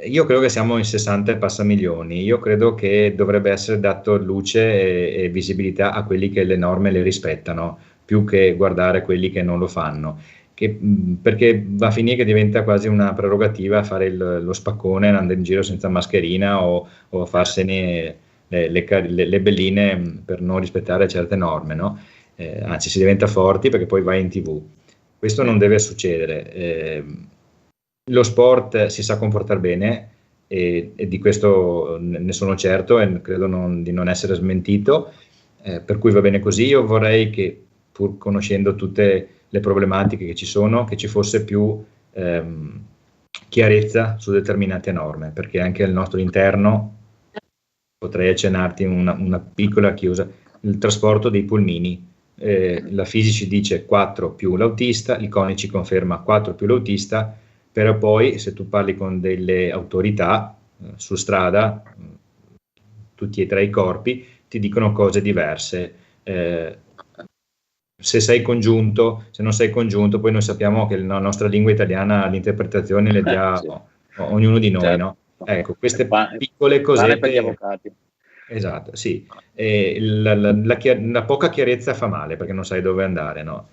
Io credo che siamo in 60 e passa milioni. Io credo che dovrebbe essere dato luce e visibilità a quelli che le norme le rispettano, più che guardare quelli che non lo fanno. Perché va a finire che diventa quasi una prerogativa fare lo spaccone, andare in giro senza mascherina o farsene le belline per non rispettare certe norme, no? Anzi, si diventa forti perché poi vai in TV. Questo non deve succedere. Lo sport si sa comportare bene e di questo ne sono certo e credo di non essere smentito, per cui va bene così. Io vorrei che, pur conoscendo tutte le problematiche che ci sono, che ci fosse più chiarezza su determinate norme, perché anche al nostro interno potrei accennarti una piccola chiusa: il trasporto dei pulmini. La Fisici dice 4 più l'autista, il CONI ci conferma 4 più l'autista, però poi se tu parli con delle autorità su strada, tutti e 3 i corpi ti dicono cose diverse. Se sei congiunto, se non sei congiunto, poi noi sappiamo che la nostra lingua italiana l'interpretazione le dia ognuno di noi, no? Ecco, queste piccole cosette per gli avvocati. Esatto, sì. La poca chiarezza fa male perché non sai dove andare, no?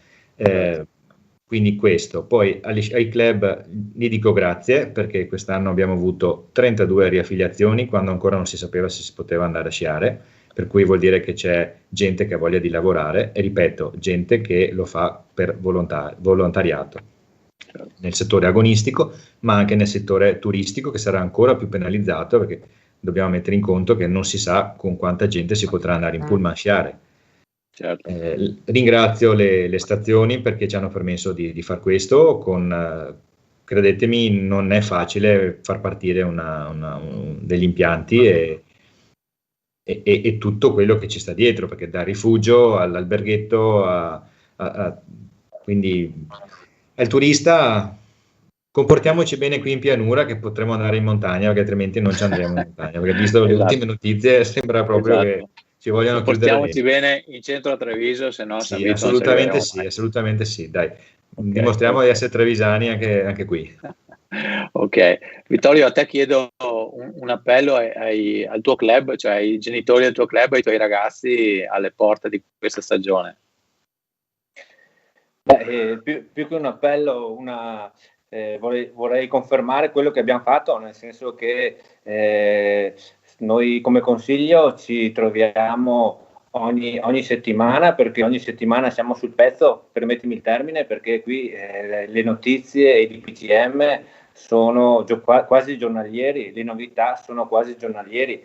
Quindi questo. Poi ai club gli dico grazie, perché quest'anno abbiamo avuto 32 riaffiliazioni quando ancora non si sapeva se si poteva andare a sciare, per cui vuol dire che c'è gente che ha voglia di lavorare e, ripeto, gente che lo fa per volontariato nel settore agonistico, ma anche nel settore turistico, che sarà ancora più penalizzato, perché dobbiamo mettere in conto che non si sa con quanta gente si potrà andare in pullman a sciare. Certo. Ringrazio le stazioni perché ci hanno permesso di far questo. Credetemi, non è facile far partire degli impianti e tutto quello che ci sta dietro, perché dal rifugio all'alberghetto quindi al turista. Comportiamoci bene qui in pianura, che potremo andare in montagna, perché altrimenti non ci andremo in montagna, perché visto le ultime notizie sembra proprio che ci vogliano chiudere. Portiamoci bene in centro a Treviso, se no sì, assolutamente sì, dai. Dimostriamo di essere trevisani anche qui. Ok, Vittorio, a te chiedo un appello al tuo club, cioè ai genitori del tuo club, ai tuoi ragazzi alle porte di questa stagione. Più che un appello, vorrei confermare quello che abbiamo fatto, nel senso che noi come consiglio ci troviamo ogni settimana, perché ogni settimana siamo sul pezzo, permettimi il termine, perché qui le notizie e i DPCM sono quasi giornalieri, le novità sono quasi giornalieri.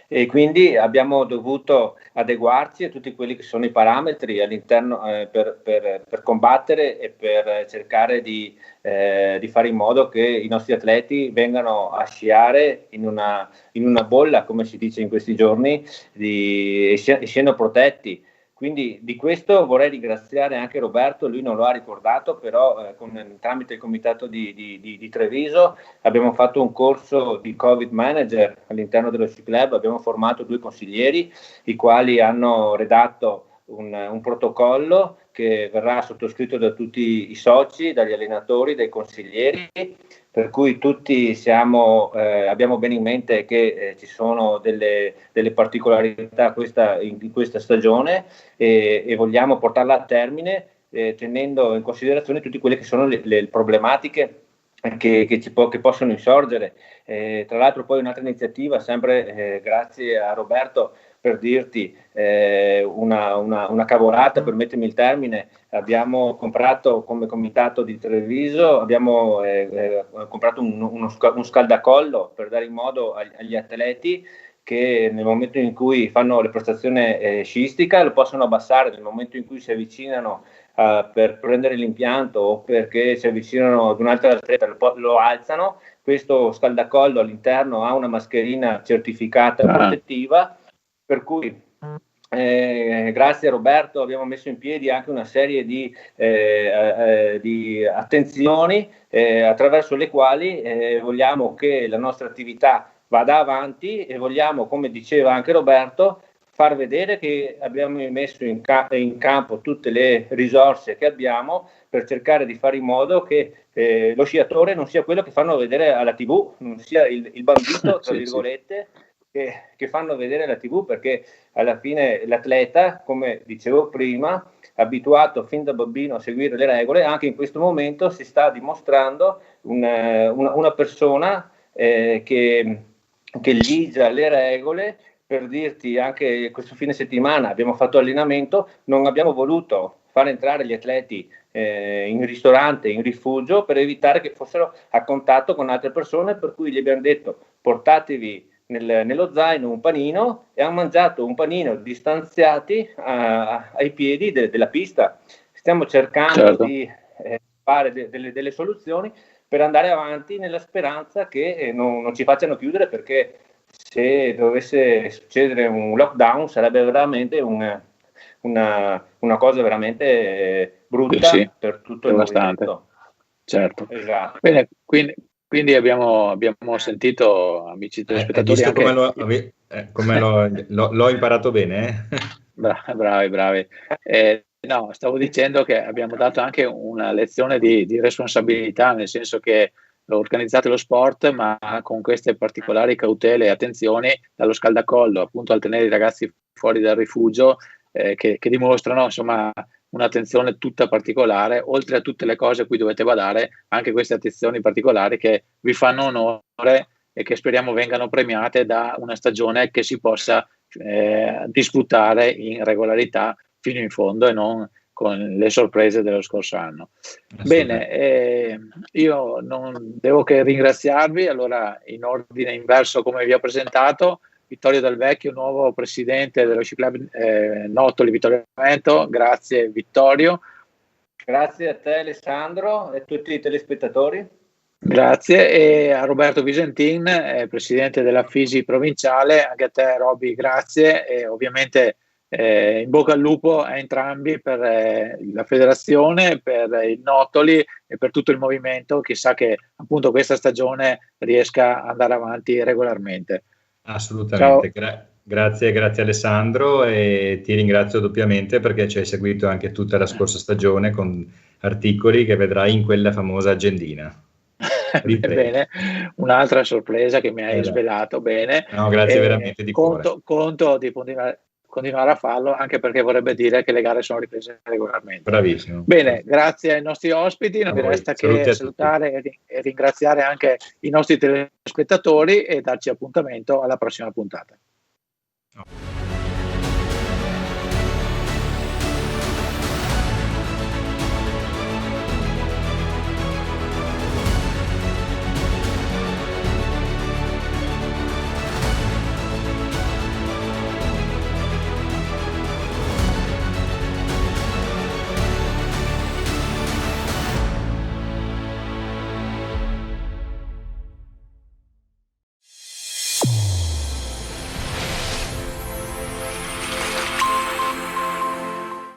e quindi abbiamo dovuto adeguarci a tutti quelli che sono i parametri all'interno per combattere e per cercare di fare in modo che i nostri atleti vengano a sciare in una bolla, come si dice in questi giorni, e siano protetti. Quindi di questo vorrei ringraziare anche Roberto, lui non lo ha ricordato, però tramite il comitato di Treviso abbiamo fatto un corso di Covid Manager all'interno dello Sci Club, abbiamo formato 2 consiglieri, i quali hanno redatto un protocollo che verrà sottoscritto da tutti i soci, dagli allenatori, dai consiglieri, per cui tutti abbiamo bene in mente che ci sono delle particolarità in questa stagione e vogliamo portarla a termine tenendo in considerazione tutte quelle che sono le problematiche che possono insorgere. Tra l'altro poi un'altra iniziativa, sempre grazie a Roberto, per dirti una cavolata, permettimi il termine, abbiamo comprato come comitato di Treviso, abbiamo comprato un scaldacollo per dare in modo agli atleti che nel momento in cui fanno le prestazioni sciistica lo possono abbassare, nel momento in cui si avvicinano per prendere l'impianto o perché si avvicinano ad un'altra atleta lo alzano. Questo scaldacollo all'interno ha una mascherina certificata protettiva, per cui grazie a Roberto abbiamo messo in piedi anche una serie di attenzioni attraverso le quali vogliamo che la nostra attività vada avanti e vogliamo, come diceva anche Roberto, far vedere che abbiamo messo in campo tutte le risorse che abbiamo per cercare di fare in modo che lo sciatore non sia quello che fanno vedere alla TV, non sia il bambino, tra virgolette, che fanno vedere la TV, perché alla fine l'atleta, come dicevo prima, abituato fin da bambino a seguire le regole, anche in questo momento si sta dimostrando una persona che ligia le regole. Per dirti, anche questo fine settimana abbiamo fatto allenamento, non abbiamo voluto far entrare gli atleti in ristorante, in rifugio, per evitare che fossero a contatto con altre persone, per cui gli abbiamo detto portatevi nello zaino un panino, e hanno mangiato un panino distanziati ai piedi della pista. Stiamo cercando di fare delle soluzioni per andare avanti nella speranza che non ci facciano chiudere, perché se dovesse succedere un lockdown sarebbe veramente una cosa veramente brutta per tutto il movimento. Certo. Esatto. Bene, quindi abbiamo sentito, amici telespettatori, anche... come l'ho imparato bene? Bravi. No, stavo dicendo che abbiamo dato anche una lezione di responsabilità, nel senso che organizzate lo sport, ma con queste particolari cautele e attenzioni, dallo scaldacollo appunto al tenere i ragazzi fuori dal rifugio, che dimostrano insomma un'attenzione tutta particolare, oltre a tutte le cose a cui dovete badare, anche queste attenzioni particolari che vi fanno onore e che speriamo vengano premiate da una stagione che si possa disputare in regolarità fino in fondo e non con le sorprese dello scorso anno. Bene, io non devo che ringraziarvi. Allora, in ordine inverso come vi ho presentato, Vittorio Del Vecchio, nuovo presidente dello Sci Club Nottoli Vittorio Veneto. Grazie Vittorio. Grazie a te Alessandro e a tutti i telespettatori. Grazie, e a Roberto Visentin, presidente della FISI provinciale. Anche a te Roby, grazie, e ovviamente in bocca al lupo a entrambi per la federazione, per il Nottoli e per tutto il movimento. Chissà che appunto questa stagione riesca ad andare avanti regolarmente. Assolutamente. Grazie Alessandro, e ti ringrazio doppiamente perché ci hai seguito anche tutta la scorsa stagione con articoli che vedrai in quella famosa agendina. Bene, un'altra sorpresa che mi hai svelato. Bene, no, grazie veramente di cuore. Conto di continuare a farlo, anche perché vorrebbe dire che le gare sono riprese regolarmente. Bravissimo. Bene, grazie ai nostri ospiti, non mi resta che salutare e ringraziare anche i nostri telespettatori e darci appuntamento alla prossima puntata.